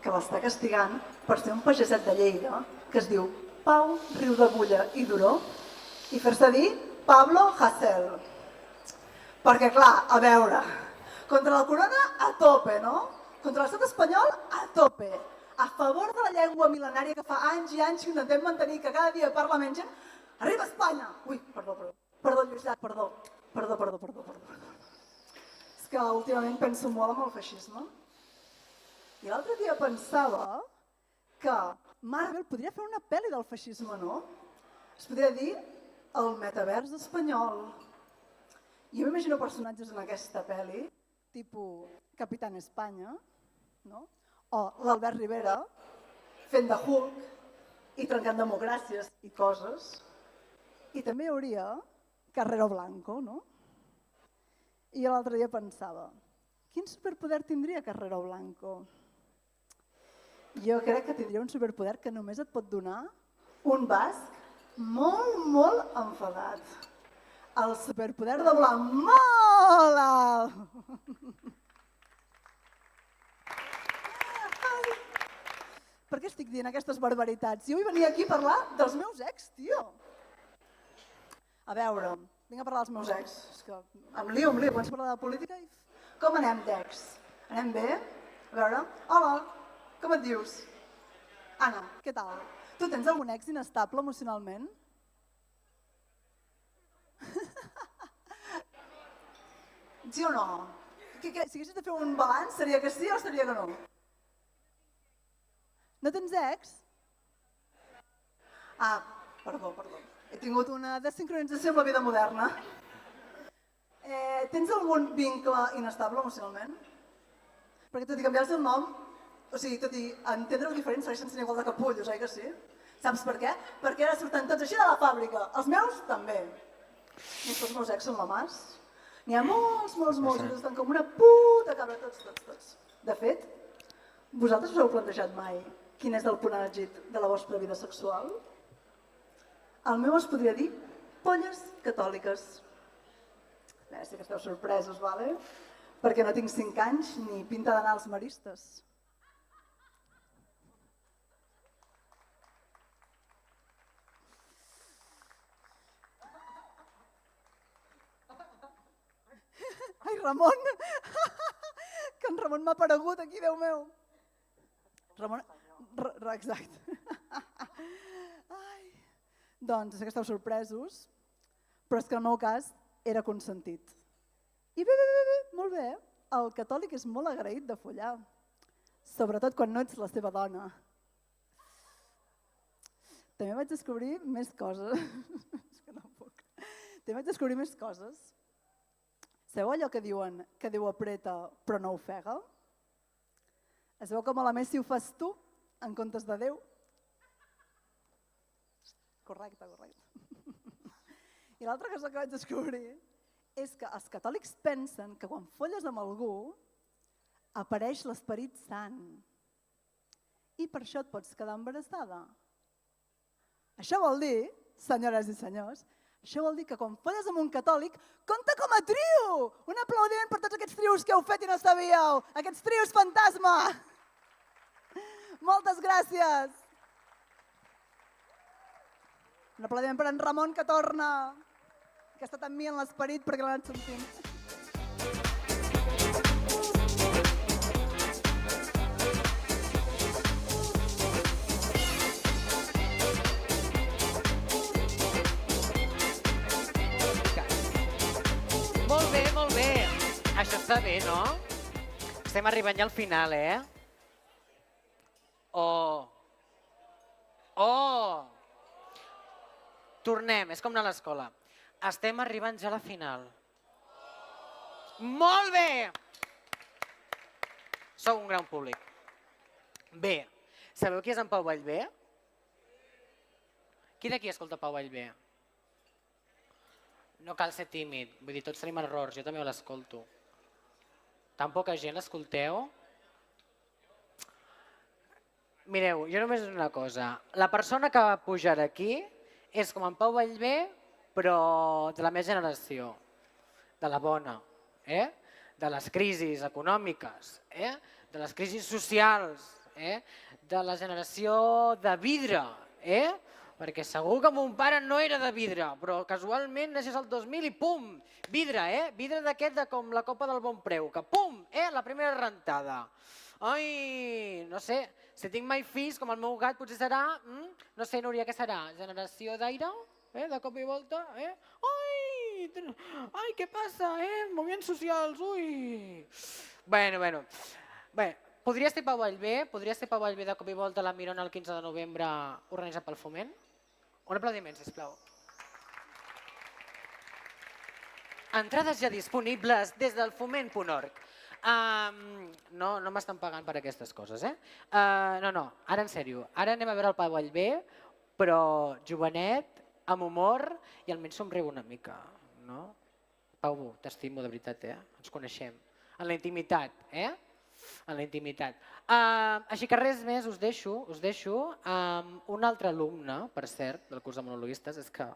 que l'està castigant per ser un pageset de Lleida que es diu Pau Riudebulla i Duró i fer-se dir Pablo Hasél. Perquè clar, a veure, contra la corona a tope, no? Contra l'estat espanyol a tope. A favor de la llengua mil·lenària que fa anys i anys que intentem mantenir, que cada dia parla menys gent. Arriba a Espanya! Ui, perdó, Lluís Llach, perdó. És que últimament penso molt en el feixisme. I l'altre dia pensava que Marvel podria fer una pel·li del feixisme, no? Es podria dir el metavers espanyol. Jo m'imagino personatges en aquesta pel·li, tipus Capitán Espanya, no? O l'Albert Rivera, fent de Hulk i trencant democràcies i coses. I també hi hauria Carrero Blanco, no? I jo l'altre dia pensava, quin superpoder tindria Carrero Blanco? Jo crec que tindria un superpoder que només et pot donar un basc molt enfadat. El superpoder de volar molt alt. Per què estic dient aquestes barbaritats? Jo vull venir aquí a parlar dels meus ex, tio. A veure, vinc a parlar dels meus ex. És que em lio. Començo a parlar de política i... Com anem d'ex? Anem bé? A veure, hola, com et dius? Anna, què tal? Tu tens algun ex inestable emocionalment? Sí o no? Si haguessis de fer un balanç, seria que sí o seria que no? No tens ex? Ah, perdó. He tingut una desincronització amb la vida moderna. Tens algun vincle inestable emocionalment? Perquè tot i canviar-se el nom, o sigui, tot i entendre-ho diferent, segueixen sent igual de capullos, oi que sí? Saps per què? Perquè ara surten tots així de la fàbrica. Els meus també. I els meus ex són la mas. N'hi ha molts, i estan com una puta cabra, tots. De fet, vosaltres us heu plantejat mai quin és el punt àlgid de la vostra vida sexual? El meu es podria dir polles catòliques. Sí que esteu sorpresos, vale? Perquè no tinc 5 anys ni pinta d'anar als maristes. Ai, Ramon! Que en Ramon m'ha aparegut aquí, Déu meu! Ramon... Exacte. Ai. Doncs sé que esteu sorpresos, però és que el meu cas era consentit. I bé, molt bé. El catòlic és molt agraït de follar, sobretot quan no ets la seva dona. També vaig descobrir més coses. És que no puc. També vaig descobrir més coses. Sabeu allò que diuen que Déu apreta però no ofega? Es veu com a la Messi ho fas tu en comptes de Déu? Correcte. I l'altra cosa que vaig descobrir és que els catòlics pensen que quan folles amb algú apareix l'Esperit Sant i per això et pots quedar embarassada. Això vol dir, senyores i senyors, això vol dir que quan folles amb un catòlic, compta com a trio! Un aplaudiment per tots aquests trios que heu fet i no sabíeu! Aquests trios fantasma! Moltes gràcies! Un aplaudiment per en Ramon, que torna, que ha estat amb mi en l'esperit perquè l'ha anat sentint. Molt bé. Això està bé, no? Estem arribant ja al final, eh? Oh! Tornem, és com anar a l'escola. Estem arribant ja a la final. Molt bé! Sou un gran públic. Bé, sabeu qui és en Pau Vallvé? Qui d'aquí escolta Pau Vallvé? No cal ser tímid, vull dir, tots tenim errors, jo també l'escolto. Tan poca gent, escolteu. Mireu, jo només una cosa. La persona que va pujar aquí és com en Pau Vallvé, però de la meva generació, de la bona, de les crisis econòmiques, de les crisis socials, de la generació de vidre, perquè segur que mon pare no era de vidre, però casualment naixés el 2000 i pum, vidre, vidre d'aquest de com la copa del bon preu, que pum, la primera rentada. Ai, no sé, si tinc mai fills com el meu gat potser serà, no sé, Núria, què serà? Generació d'aire? De cop i volta? Ai, què passa? Moviments socials, ui! Bueno, podria ser Pau Vallvé? Podria ser Pau Vallvé de cop i volta a la Mirona el 15 de novembre organitzat pel Foment? Un aplaudiment, sisplau. Entrades ja disponibles des del foment.org. No m'estan pagant per aquestes coses, No, ara en sèrio. Ara anem a veure el Pau Vallvé, però jovenet, amb humor i almenys somriu una mica. Pau, t'estimo de veritat, ens coneixem. En la intimitat, en la intimitat. Així que res més, us deixo amb un altre alumne, per cert, del curs de monologuistes, és que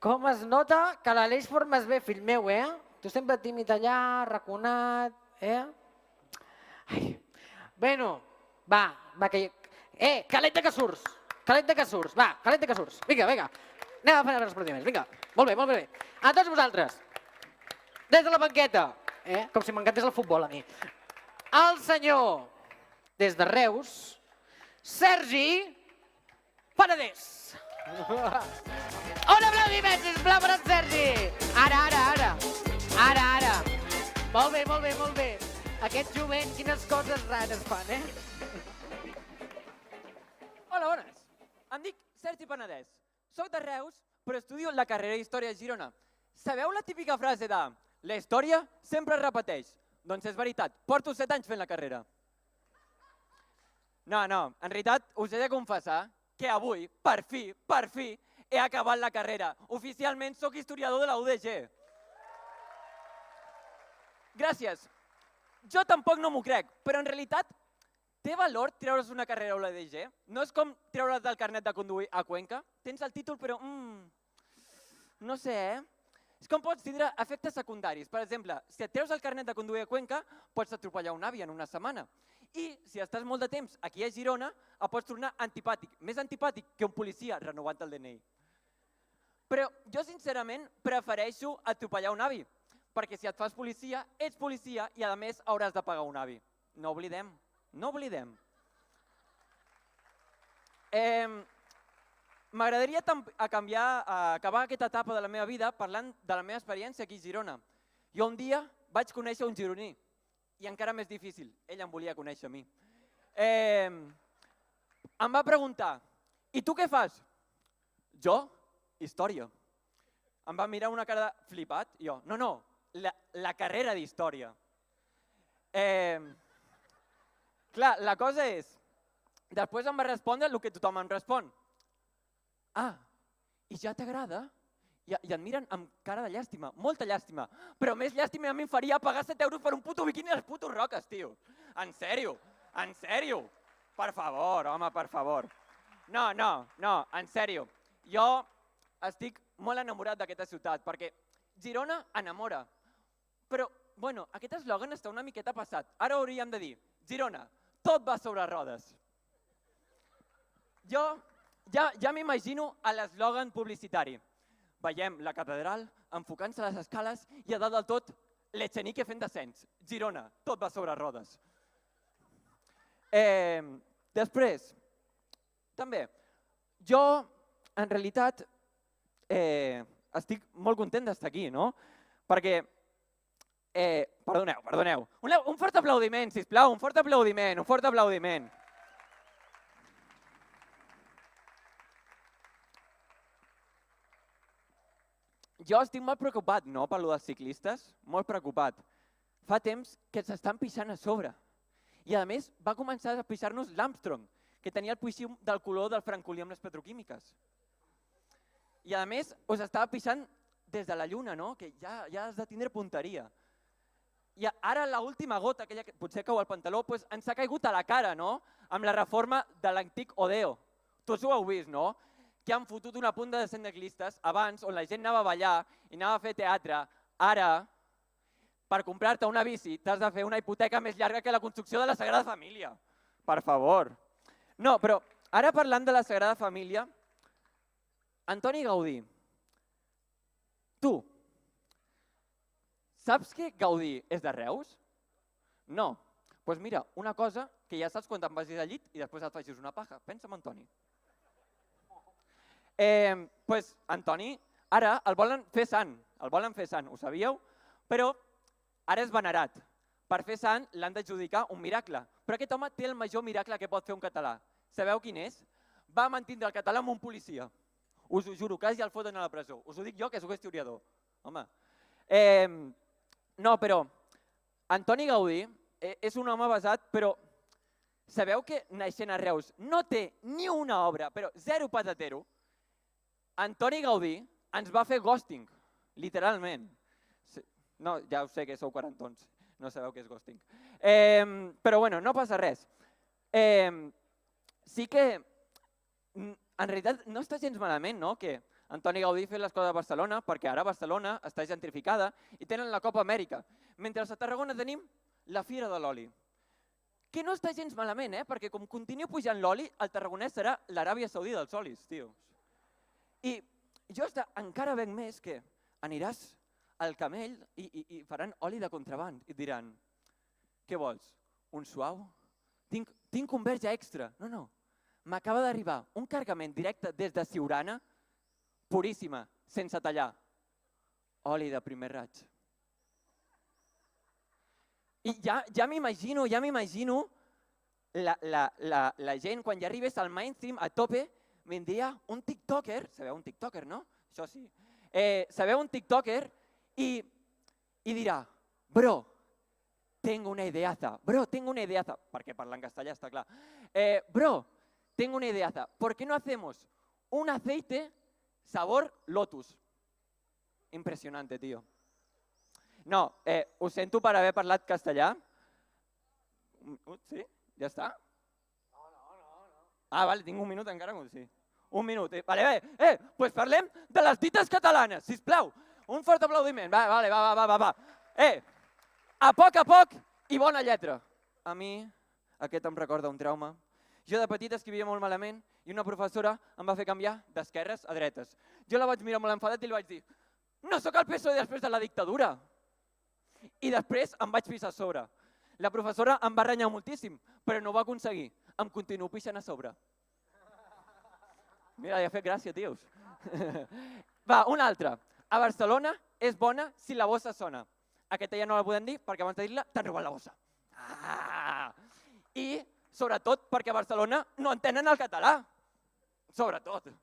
com es nota que l'Aleix formes bé, fill meu, Tu sempre tímid allà, raconat, Bueno, va, que... calenta que surts, va, calenta que surts. Vinga, anem a fer els procediments, vinga. Molt bé. A tots vosaltres, des de la banqueta, com si m'encantés el futbol a mi. El senyor, des de Reus, Sergi Paradés. Un aplaudiment, sisplau, per en Sergi. Ara. Molt bé. Aquest jovent, quines coses rares fan, Hola, bones. Em dic Sergi Penedès. Soc de Reus, però estudio la carrera d'Història a Girona. Sabeu la típica frase de la història sempre es repeteix? Doncs és veritat, porto 7 anys fent la carrera. No, en realitat us he de confessar que avui, per fi, he acabat la carrera. Oficialment soc historiador de la UDG. Gràcies. Jo tampoc no m'ho crec, però en realitat té valor treure's una carrera a la UDG? No és com treure's del carnet de conduir a Cuenca? Tens el títol però... no sé, És com pots tindre efectes secundaris. Per exemple, si et treus el carnet de conduir a Cuenca, pots atropellar un avi en una setmana. I si estàs molt de temps aquí a Girona, et pots tornar antipàtic, més antipàtic que un policia renovant el DNI. Però jo sincerament prefereixo atropellar un avi, perquè si et fas policia, ets policia i a més hauràs de pagar un avi. No oblidem, no oblidem. M'agradaria acabar aquesta etapa de la meva vida parlant de la meva experiència aquí a Girona. Jo un dia vaig conèixer un gironí, i encara més difícil, ell em volia conèixer a mi. Em va preguntar, i tu què fas? Jo? Història. Em va mirar una cara de flipat, i jo, no, la carrera d'història. Clar, la cosa és, després em va respondre el que tothom em respon. Ah, i ja t'agrada? I et miren amb cara de llàstima, molta llàstima. Però més llàstima a mi em faria pagar 7 euros per un puto biquini a les putos roques, tio. En sèrio, en sèrio. Per favor, home, per favor. No, en sèrio. Jo estic molt enamorat d'aquesta ciutat, perquè Girona enamora. Però, bueno, aquest eslògan està una miqueta passat. Ara hauríem de dir, Girona, tot va sobre rodes. Jo ja m'imagino a l'eslògan publicitari. Veiem la catedral enfocant-se a les escales i a dalt del tot l'Echenique fent descens. Girona, tot va sobre rodes. Després, també, jo en realitat estic molt content d'estar aquí, no? Perquè, perdoneu, un fort aplaudiment, sisplau, un fort aplaudiment. Jo estic molt preocupat, no, per lo dels ciclistes, molt preocupat. Fa temps que ens estan pixant a sobre. I a més va començar a pixar-nos l'Armstrong, que tenia el puixim del color del francolí amb les petroquímiques. I a més us estava pixant des de la lluna, no? Que ja has de tindre punteria. I ara l'última gota, aquella que potser cau al pantaló, doncs ens ha caigut a la cara, no? Amb la reforma de l'antic Odeo. Tots ho heu vist, no? Que han fotut una punta de ciclistes abans on la gent anava a ballar i anava a fer teatre. Ara, per comprar-te una bici, t'has de fer una hipoteca més llarga que la construcció de la Sagrada Família. Per favor. No, però ara parlant de la Sagrada Família, Antoni Gaudí, tu, saps que Gaudí és de Reus? No. Doncs mira, una cosa que ja saps quan te'n vagis al llit i després et facis una paja. Pensa en Antoni. Doncs Antoni, ara el volen fer sant, ho sabíeu? Però ara és venerat. Per fer sant l'han d'adjudicar un miracle. Però aquest home té el major miracle que pot fer un català. Sabeu quin és? Va mantindre el català amb un policia. Us ho juro, quasi el foten a la presó. Us ho dic jo, que sóc historiador. Home. No, però Antoni Gaudí és un home basat, però sabeu que naixent a Reus no té ni una obra, però zero patatero. Antoni Gaudí ens va fer ghosting, literalment. No, ja ho sé que sou quarantons, no sabeu què és ghosting. Però bueno, no passa res. Sí que, en realitat, no està gens malament, no?, que Antoni Gaudí fes les coses a Barcelona, perquè ara Barcelona està gentrificada i tenen la Copa Amèrica, mentre a Tarragona tenim la Fira de l'Oli. Que no està gens malament, perquè com continua pujant l'oli, el tarragonès serà l'Aràbia Saudí dels olis, tios. I jo encara veig més que aniràs al Camell i faran oli de contraband i et diran, què vols, un suau? Tinc un verge extra. No, m'acaba d'arribar un cargament directe des de Siurana, puríssima, sense tallar. Oli de primer raig. I ja m'imagino la gent, quan ja arribés al mainstream a tope, vindria un tiktoker, sabeu un tiktoker, no? Això sí. Sabeu un tiktoker i dirà, bro, tengo una ideaza, perquè parla en castellà, està clar. Bro, tengo una ideaza, ¿por qué no hacemos un aceite sabor Lotus? Impresionante, tío. No, ho sento per haver parlat castellà. Sí? Ja està? No. Ah, vale, tinc un minut encara? Sí. Un minut. Vale, doncs parlem de les dites catalanes, sisplau. Un fort aplaudiment. Va. A poc i bona lletra. A mi aquest em recorda un trauma. Jo de petit escrivia molt malament i una professora em va fer canviar d'esquerres a dretes. Jo la vaig mirar molt enfadat i li vaig dir, no sóc el PSOE després de la dictadura. I després em vaig pixar a sobre. La professora em va renyar moltíssim, però no ho va aconseguir. Em continuo pixant a sobre. Mira, ja ha fet gràcia, tios. Va, una altra. A Barcelona és bona si la bossa sona. Aquesta ja no la podem dir perquè abans de dir-la t'han robat la bossa. I sobretot perquè a Barcelona no entenen el català. Sobretot.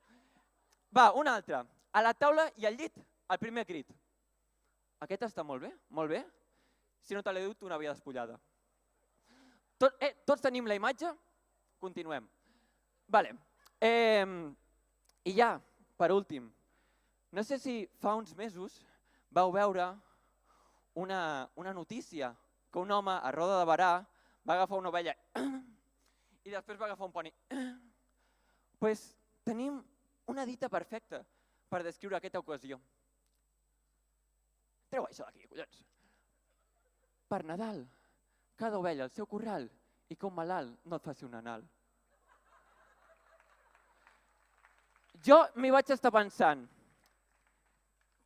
Va, una altra. A la taula i al llit, el primer crit. Aquest està molt bé, molt bé. Si no te l'he dut, una via despullada. Tots tenim la imatge? Continuem. Vale. I ja, per últim, no sé si fa uns mesos vau veure una notícia que un home a Roda de Berà va agafar una ovella i després va agafar un poni. Doncs tenim una dita perfecta per descriure aquesta ocasió. Treu això d'aquí, collons. Per Nadal, cada ovella al seu corral i com malalt no et faci un anal. Jo m'hi vaig estar pensant,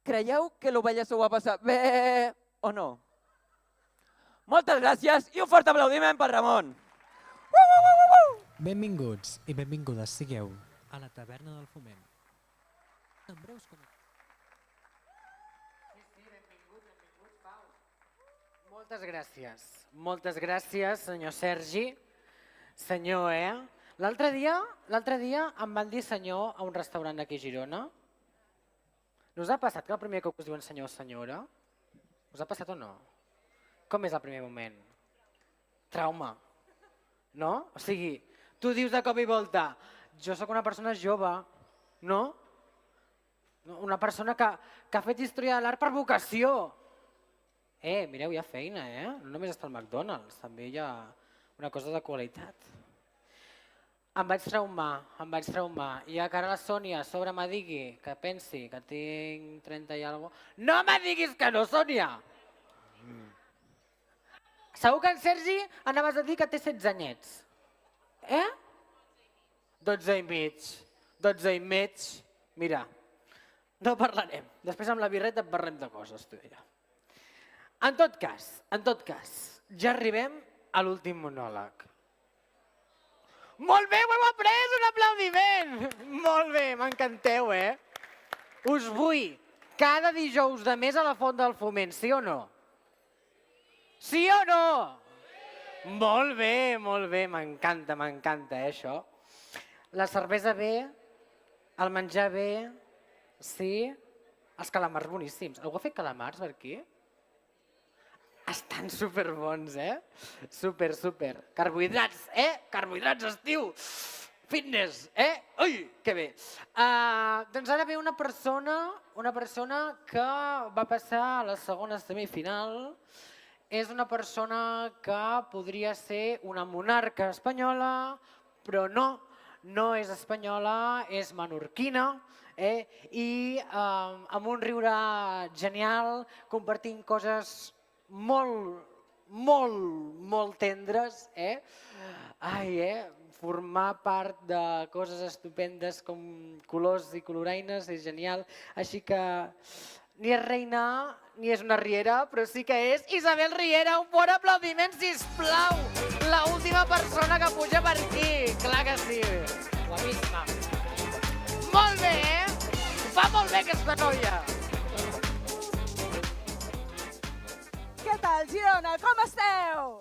creieu que l'ovella s'ho va passar bé o no? Moltes gràcies i un fort aplaudiment per Ramon. Benvinguts i benvingudes sigueu a la Taverna del Foment. En breus comentaris. Moltes gràcies, senyor Sergi. Senyor, L'altre dia em van dir senyor a un restaurant d'aquí a Girona. No us ha passat que el primer cop us diuen senyor o senyora? Us ha passat o no? Com és el primer moment? Trauma. No? O sigui, tu dius de cop i volta, jo sóc una persona jove, no? Una persona que ha fet història de l'art per vocació. Mireu, hi ha feina, No només està el McDonald's, també hi ha una cosa de qualitat. Em vaig traumar. I que ara la Sònia a sobre me digui que pensi que tinc 30 i alguna cosa... No me diguis que no, Sònia! Segur que en Sergi anaves a dir que té 16 anyets. 12 i mig. Mira, no parlarem. Després amb la birreta parlem de coses, tu i jo. En tot cas, ja arribem a l'últim monòleg. Molt bé, ho heu après, un aplaudiment! Molt bé, m'encanteu, Us vull cada dijous de mes a la Font del Foment, sí o no? Sí o no? Molt bé, m'encanta, això. La cervesa bé, el menjar bé, sí, els calamars boníssims. Algú ha fet calamars per aquí? Estan superbons, Super. Carbohidrats, Carbohidrats estiu. Fitness, Ui, que bé. Doncs ara ve una persona que va passar a la segona semifinal. És una persona que podria ser una monarca espanyola, però no és espanyola, és menorquina, i amb un riure genial, compartint coses molt tendres, formar part de coses estupendes com colors i coloraines és genial, així que ni és reina ni és una riera, però sí que és Isabel Riera. Un bon aplaudiment, sisplau! L'última persona que puja per aquí, clar que sí. Guapíssima. Molt bé, Fa molt bé aquesta noia. Què tal, Girona? Com esteu?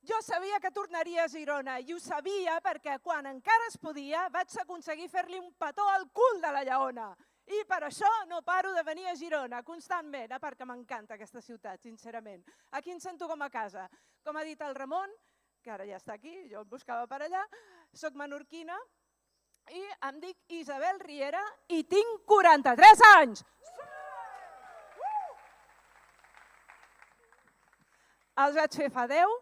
Jo sabia que tornaria a Girona i ho sabia perquè quan encara es podia vaig aconseguir fer-li un petó al cul de la lleona. I per això no paro de venir a Girona constantment, perquè m'encanta aquesta ciutat, sincerament. Aquí em sento com a casa. Com ha dit el Ramon, que ara ja està aquí, jo el buscava per allà, soc menorquina i em dic Isabel Riera i tinc 43 anys. Els vaig fer fa 10.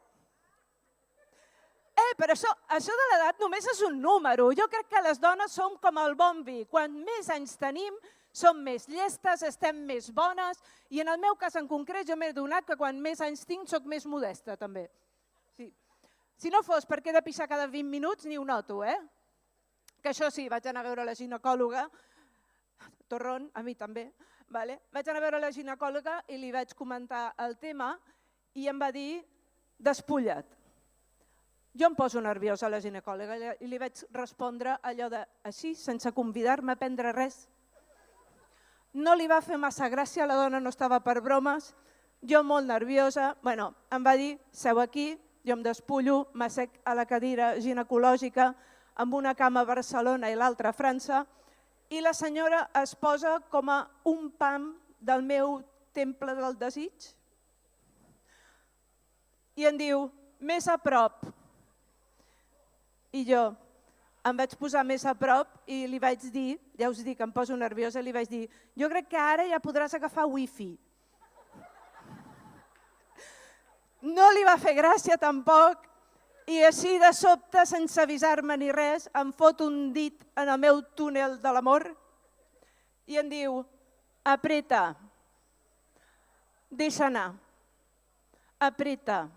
Però això de l'edat només és un número. Jo crec que les dones som com el bon vi. Quan més anys tenim, som més llestes, estem més bones i en el meu cas en concret jo m'he adonat que quan més anys tinc soc més modesta també. Si no fos perquè he de pixar cada 20 minuts ni ho noto, Que això sí, vaig anar a veure la ginecòloga, torrón, a mi també, vaig anar a veure la ginecòloga i li vaig comentar el tema i em va dir despulla't. Jo em poso nerviosa a la ginecòloga i li vaig respondre allò de així, sense convidar-me a prendre res. No li va fer massa gràcia, la dona no estava per bromes, jo molt nerviosa, em va dir, seu aquí, jo em despullo, m'assec a la cadira ginecològica amb una cama a Barcelona i l'altra a França i la senyora es posa com a un pam del meu temple del desig i em diu, més a prop. I jo em vaig posar més a prop i li vaig dir, ja us dic, em poso nerviosa, li vaig dir, jo crec que ara ja podràs agafar wifi. No li va fer gràcia tampoc i així de sobte, sense avisar-me ni res, em fot un dit en el meu túnel de l'amor i em diu, apreta, deixa anar, apreta,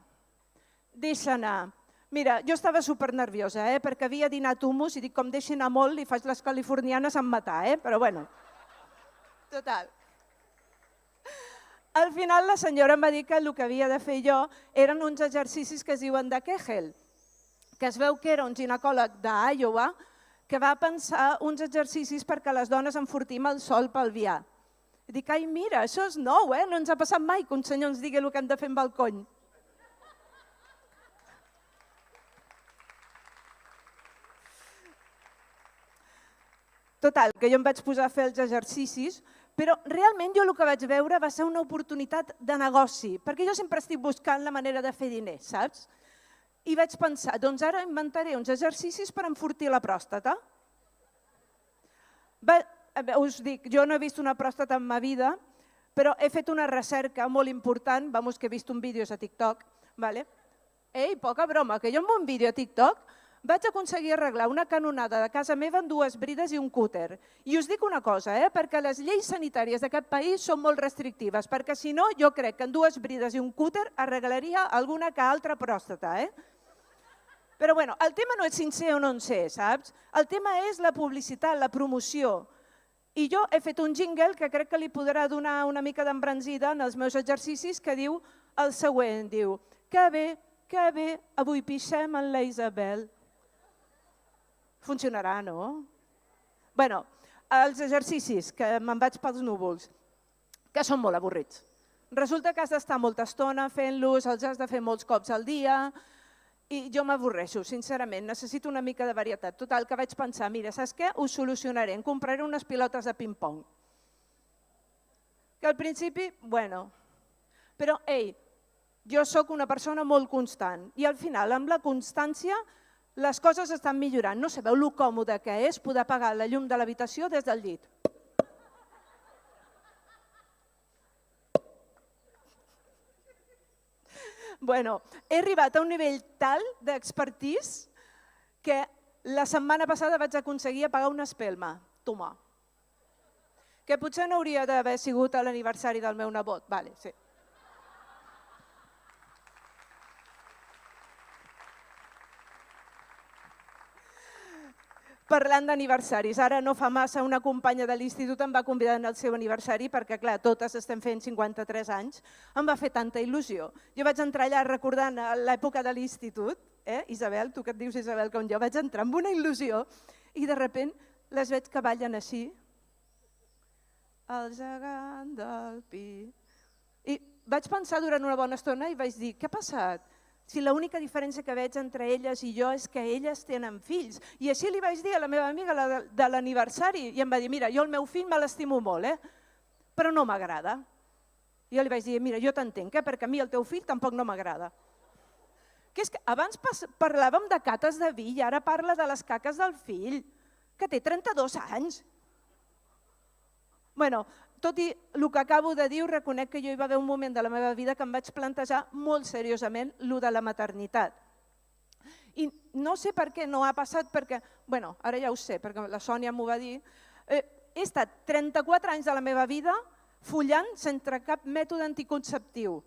deixa anar. Mira, jo estava supernerviosa, perquè havia dinat hummus i dic, com deixi anar molt, li faig les californianes en matar, però bueno. Total. Al final la senyora em va dir que el que havia de fer jo eren uns exercicis que es diuen de Kegel, que es veu que era un ginecòleg d'Iowa que va pensar uns exercicis perquè les dones enfortim el sol pelvià. I dic, ai mira, això és nou, no ens ha passat mai que un senyor ens digui el que hem de fer amb el cony. Total, que jo em vaig posar a fer els exercicis, però realment jo el que vaig veure va ser una oportunitat de negoci, perquè jo sempre estic buscant la manera de fer diners, saps? I vaig pensar, doncs ara inventaré uns exercicis per enfortir la pròstata. Us dic, jo no he vist una pròstata en ma vida, però he fet una recerca molt important, vamos, que he vist un vídeos a TikTok, ¿vale? Ei, poca broma, que jo amb un vídeo a TikTok vaig aconseguir arreglar una canonada de casa meva amb 2 brides i un cúter. I us dic una cosa, perquè les lleis sanitàries d'aquest país són molt restrictives, perquè si no, jo crec que amb 2 brides i un cúter arreglaria alguna que altra pròstata. Però bueno, el tema no és si en sé o no en sé, saps? El tema és la publicitat, la promoció. I jo he fet un jingle que crec que li podrà donar una mica d'embranzida en els meus exercicis, que diu el següent, diu: que bé, avui pixem en la Isabel. Funcionarà, no? Bé, els exercicis, que me'n vaig pels núvols, que són molt avorrits. Resulta que has d'estar molta estona fent-los, els has de fer molts cops al dia, i jo m'avorreixo, sincerament, necessito una mica de varietat. Total, que vaig pensar, mira, saps què? Ho solucionaré, em compraré unes pilotes de ping-pong. Que al principi, bueno, però, ei, jo sóc una persona molt constant i al final, amb la constància, les coses estan millorant. No sabeu lo còmode que és poder apagar la llum de l'habitació des del llit. Bueno, he arribat a un nivell tal d'expertís que la setmana passada vaig aconseguir apagar una espelma. Toma. Que potser no hauria d'haver sigut a l'aniversari del meu nebot. Vale, sí. Parlant d'aniversaris, ara no fa massa una companya de l'institut em va convidar al seu aniversari perquè, clar, totes estem fent 53 anys. Em va fer tanta il·lusió. Jo vaig entrar allà recordant l'època de l'institut, Isabel, tu que et dius Isabel com jo, vaig entrar amb una il·lusió i de sobte les veig que ballen així. El gegant del pi. I vaig pensar durant una bona estona i vaig dir, què ha passat? Si l'única diferència que veig entre elles i jo és que elles tenen fills. I així li vaig dir a la meva amiga de l'aniversari i em va dir, mira, jo el meu fill me l'estimo molt, però no m'agrada. I jo li vaig dir, mira, jo t'entenc, perquè a mi el teu fill tampoc no m'agrada. Que és que abans parlàvem de cates de vi i ara parla de les caques del fill, que té 32 anys. Bueno, tot i el que acabo de dir, reconec que jo hi va haver un moment de la meva vida que em vaig plantejar molt seriosament el de la maternitat. I no sé per què no ha passat, perquè, bueno, ara ja ho sé, perquè la Sònia m'ho va dir, he estat 34 anys de la meva vida follant sense cap mètode anticonceptiu.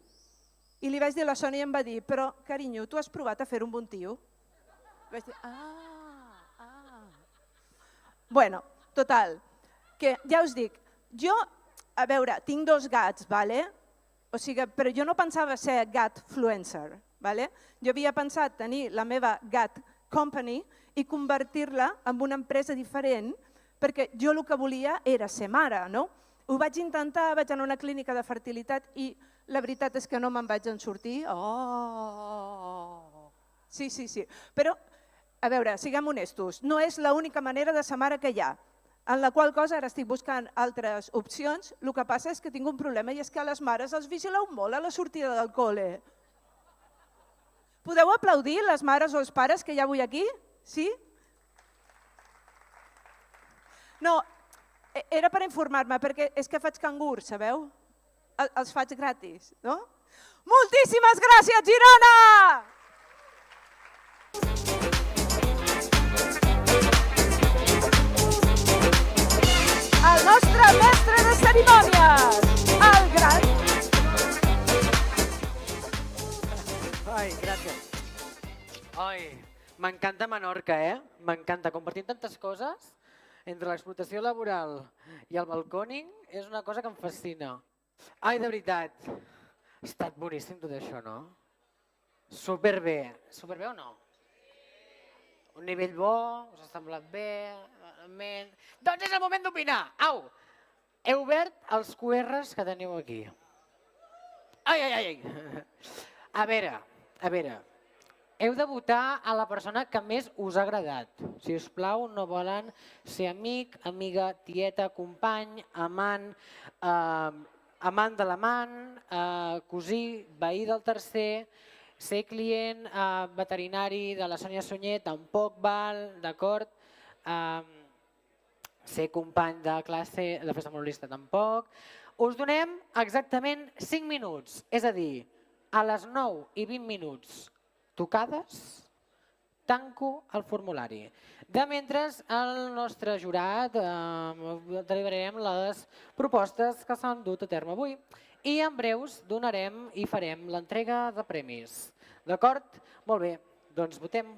I li vaig dir a la Sònia i em va dir, però, carinyo, tu has provat a fer un bon tio? Vaig dir, Bueno, total, que ja us dic, jo, a veure, tinc 2 gats, però jo no pensava ser gat-fluencer. Jo havia pensat tenir la meva gat company i convertir-la en una empresa diferent perquè jo el que volia era ser mare. Ho vaig intentar, vaig anar a una clínica de fertilitat i la veritat és que no me'n vaig en sortir. Sí. Però, a veure, siguem honestos, no és l'única manera de ser mare que hi ha. En la qual cosa ara estic buscant altres opcions. El que passa és que tinc un problema i és que a les mares els vigileu molt a la sortida del col·le. Podeu aplaudir les mares o els pares que hi ha avui aquí? Sí? No, era per informar-me, perquè és que faig cangurs, sabeu? Els faig gratis, no? Moltíssimes gràcies, Girona! El nostre mestre de cerimònies, el gran... Ai, gràcies. Ai, m'encanta Menorca, M'encanta. Compartir tantes coses entre l'explotació laboral i el balcòning és una cosa que em fascina. Ai, de veritat, ha estat boníssim tot això, no? Superbé. Superbé o no? Un nivell bo, us ha semblat bé? Doncs és el moment d'opinar. Au! He obert els QRs que teniu aquí. Ai! A veure. Heu de votar a la persona que més us ha agradat. Si us plau, no volen ser amic, amiga, tieta, company, amant, amant de l'amant, cosí, veí del tercer, ser client veterinari de la Sònia Sunyer tampoc val, d'acord? Ser company de classe de festa monolista tampoc. us donem exactament 5 minuts, és a dir, a les 9:20 tocades, tanco el formulari. De mentre, el nostre jurat deliberarem les propostes que s'han dut a terme avui i en breus donarem i farem l'entrega de premis. D'acord? Molt bé, doncs votem.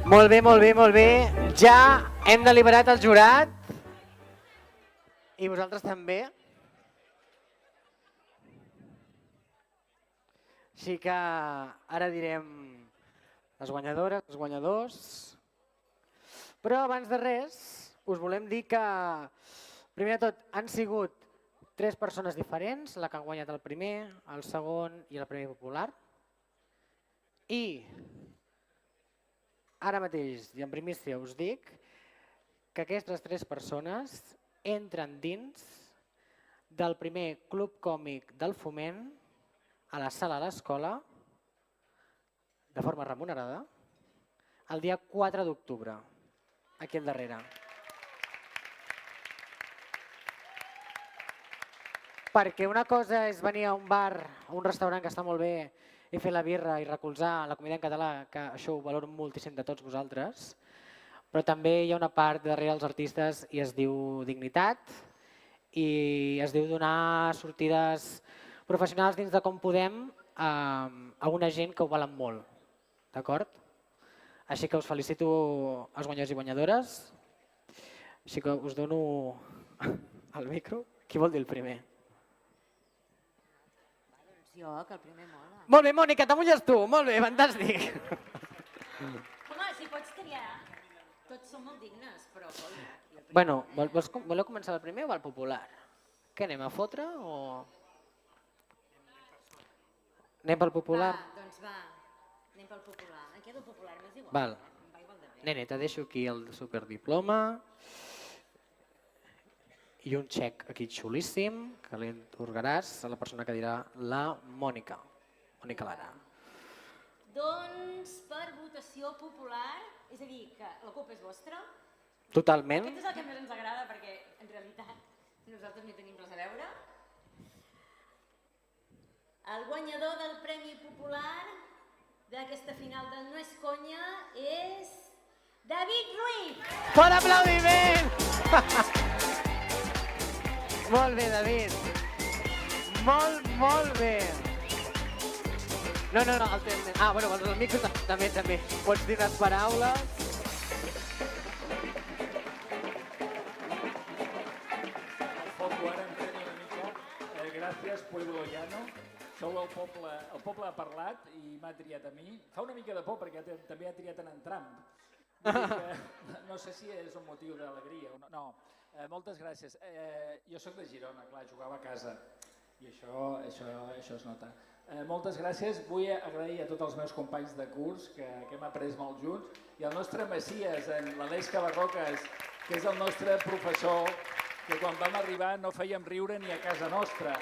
Molt bé, molt bé, molt bé. Ja hem deliberat el jurat. I vosaltres també. Així que ara direm les guanyadores, els guanyadors. Però abans de res, us volem dir que, primer de tot, han sigut 3 persones diferents, la que han guanyat el primer, el segon i el Premi Popular. I ara mateix, i en primícia us dic, que aquestes 3 persones entren dins del primer Club Còmic del Foment a la sala de l'escola, de forma remunerada, el dia 4 d'octubre, aquí al darrere. Perquè una cosa és venir a un bar, a un restaurant que està molt bé, i fer la birra i recolzar la comida en català, que això ho valoro moltíssim de tots vosaltres, però també hi ha una part darrere dels artistes i es diu dignitat i es diu donar sortides professionals dins de com podem a una gent que ho valen molt, d'acord? Així que us felicito els guanyadors i guanyadores, així que us dono el micro. Qui vol dir el primer? Jo, que el primer mola. Molt bé, Mònica, t'amulles tu. Molt bé, fantàstic. Home, si pots triar. Tots són molt dignes, però... Bueno, voleu començar el primer o el popular? Què anem a fotre o... Anem pel popular? Va, doncs va. Anem pel popular. Em quedo popular, m'és igual. Val. Nene, te deixo aquí el superdiploma i un xec aquí xulíssim que li atorgaràs a la persona que dirà la Mònica. Mònica Lara. Doncs per votació popular, és a dir, que la CUP és vostra. Totalment. Aquest és el que més ens agrada perquè en realitat nosaltres no hi tenim res a veure. El guanyador del Premi Popular d'aquesta final del No és conya és David Ruiz. Bon aplaudiment! Molt bé, David. Molt bé. No, el temps. Ah, bueno, el micro també. Pots dir unes paraules? El poble ara entén una mica. Gràcies, Pueblo Llano. Sou el poble ha parlat i m'ha triat a mi. Fa una mica de por perquè també ha triat en Trump. No sé si és un motiu d'alegria o no. No, moltes gràcies. Jo sóc de Girona, clar, jugava a casa i això es nota. Moltes gràcies. Vull agrair a tots els meus companys de curs que hem après molt junts i al nostre Messies, l'Aleix Cabarroques, que és el nostre professor, que quan vam arribar no fèiem riure ni a casa nostra.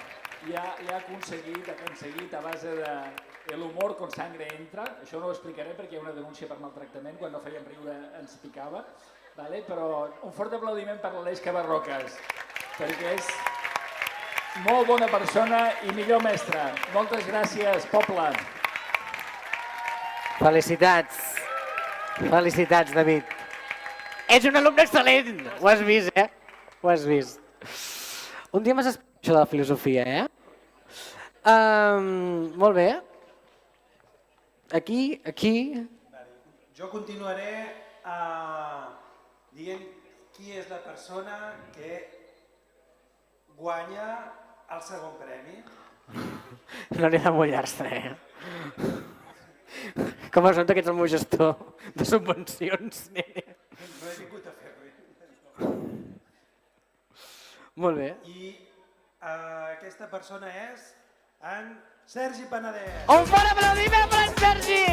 I ha aconseguit a base de l'humor con sangre entra, això no ho explicaré perquè hi ha una denúncia per maltractament, quan no fèiem riure ens picava, però un fort aplaudiment per l'Aleix Cabarroques, perquè és molt bona persona i millor mestre. Moltes gràcies, poble. Felicitats. Felicitats, David. Ets un alumne excel·lent. Ho has vist, eh? Ho has vist. Un dia m'has explicat això de la filosofia, eh? Molt bé. Aquí. Jo continuaré dient qui és la persona que guanya el segon premi. No n'hi ha de mullar-se, eh? Com es nota que ets el meu gestor de subvencions, nene. No he vingut a fer res. Molt bé. I aquesta persona és en Sergi Penedès. Un fort aplaudiment per en Sergi!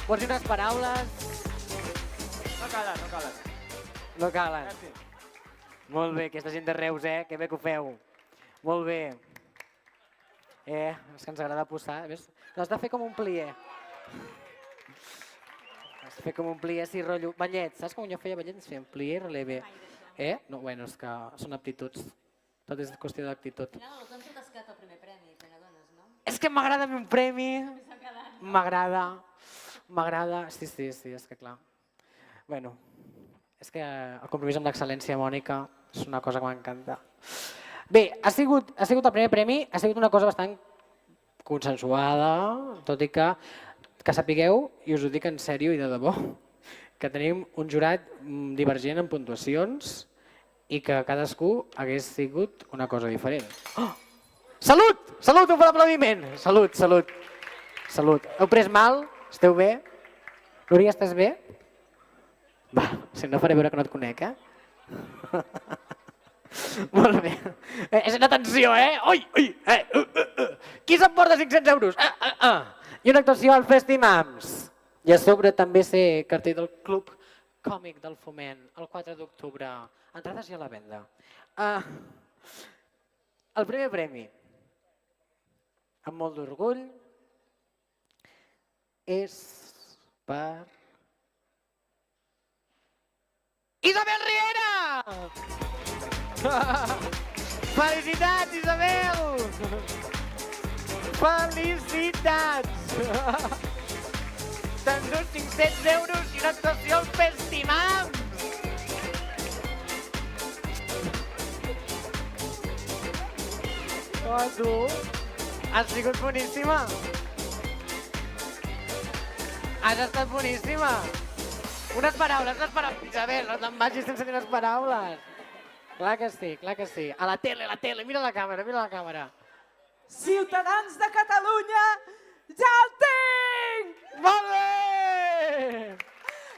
Pots dir unes paraules? No calen. Molt bé, aquesta gent de Reus, que bé que ho feu. Molt bé. És que ens agrada posar. L'has de fer com un plier. Has de fer com un plier, sí, rotllo. Ballet, saps com jo feia ballet? Ens fèiem plier i relevé. No, bueno, és que són aptituds. Tot és qüestió d'actitud. Al final, com t'has quedat el primer premi, te n'adones, no? És que m'agrada un premi. M'agrada. Sí, és que clar. Bueno, és que el compromís amb l'excel·lència, Mònica, És una cosa que m'encanta. Bé, ha sigut el primer premi, ha sigut una cosa bastant consensuada, tot i que sapigueu, i us ho dic en sèrio i de debò, que tenim un jurat divergent en puntuacions i que cadascú hagués sigut una cosa diferent. Oh! Salut! Salut, un bon aplaudiment! Salut, salut. Salut. Heu pres mal? Esteu bé? Núria, estàs bé? Va, si no faré veure que no et conec, Molt bé. És una tensió, Ui, ui! Qui s'emporta 500 euros? I una actuació al Festimams. I a sobre també ser cartell del Club Còmic del Foment el 4 d'octubre. Entrades ja a la venda. El primer premi, amb molt d'orgull, és per Isabel Riera! Felicitats, Isabel! Felicitats! Tens uns 500 euros i una actuació al Festimams! Oh, tu! Has sigut boníssima! Has estat boníssima! Unes paraules, Isabel, no te'n vagis sense dir unes paraules. Clar que sí, clar que sí. A la tele, mira la càmera, Ciutadans de Catalunya, ja el tinc! Molt bé!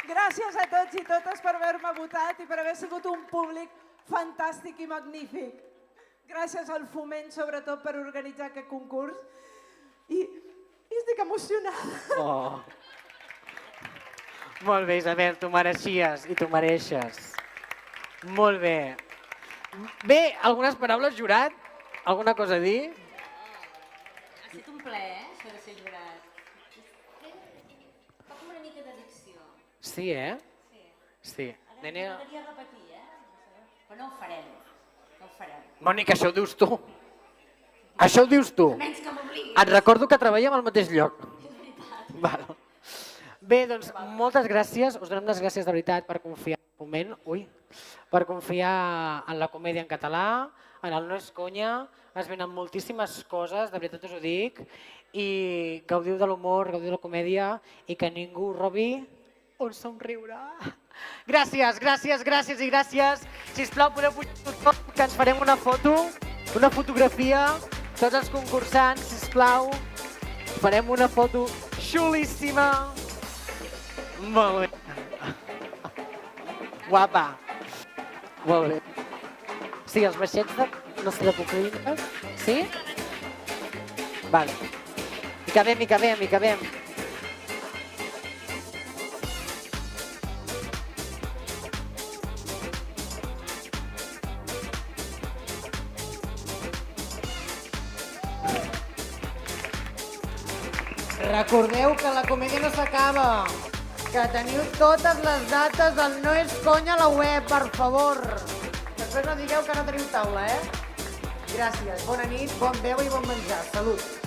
Gràcies a tots i totes per haver-me votat i per haver sigut un públic fantàstic i magnífic. Gràcies al Foment, sobretot, per organitzar aquest concurs. I estic emocionada. Oh. Molt bé, Isabel, t'ho mereixies i t'ho mereixes. Molt bé. Bé, algunes paraules, jurat? Alguna cosa a dir? Ha estat un plaer, això de ser jurat. Fa com una mica d'addicció. Sí, Sí. Ara m'agradaria repetir, però no ho farem. Mònica, això ho dius tu. Això ho dius tu. Menys que m'obliguis. Et recordo que treballem al mateix lloc. És veritat. Val. Bé, doncs, moltes gràcies. Us donem les gràcies de veritat per confiar en el Foment, per confiar en la comèdia en català, en el No és conya. Es venen moltíssimes coses, de veritat us ho dic, i gaudiu de l'humor, gaudiu de la comèdia i que ningú robi un somriure. Gràcies, gràcies, gràcies i gràcies. Sisplau, podeu pujar tot, que ens farem una foto, una fotografia. Tots els concursants, sisplau, farem una foto xulíssima. Molt bé. Guapa. Molt bé. Sí, els baixets de... no sé, de cocaïna. Sí? Vale. Hi cabem. Recordeu que la comèdia no s'acaba, que teniu totes les dates del No és conya a la web, per favor. Després no digueu que no teniu taula, Gràcies, bona nit, bon beu i bon menjar. Salut.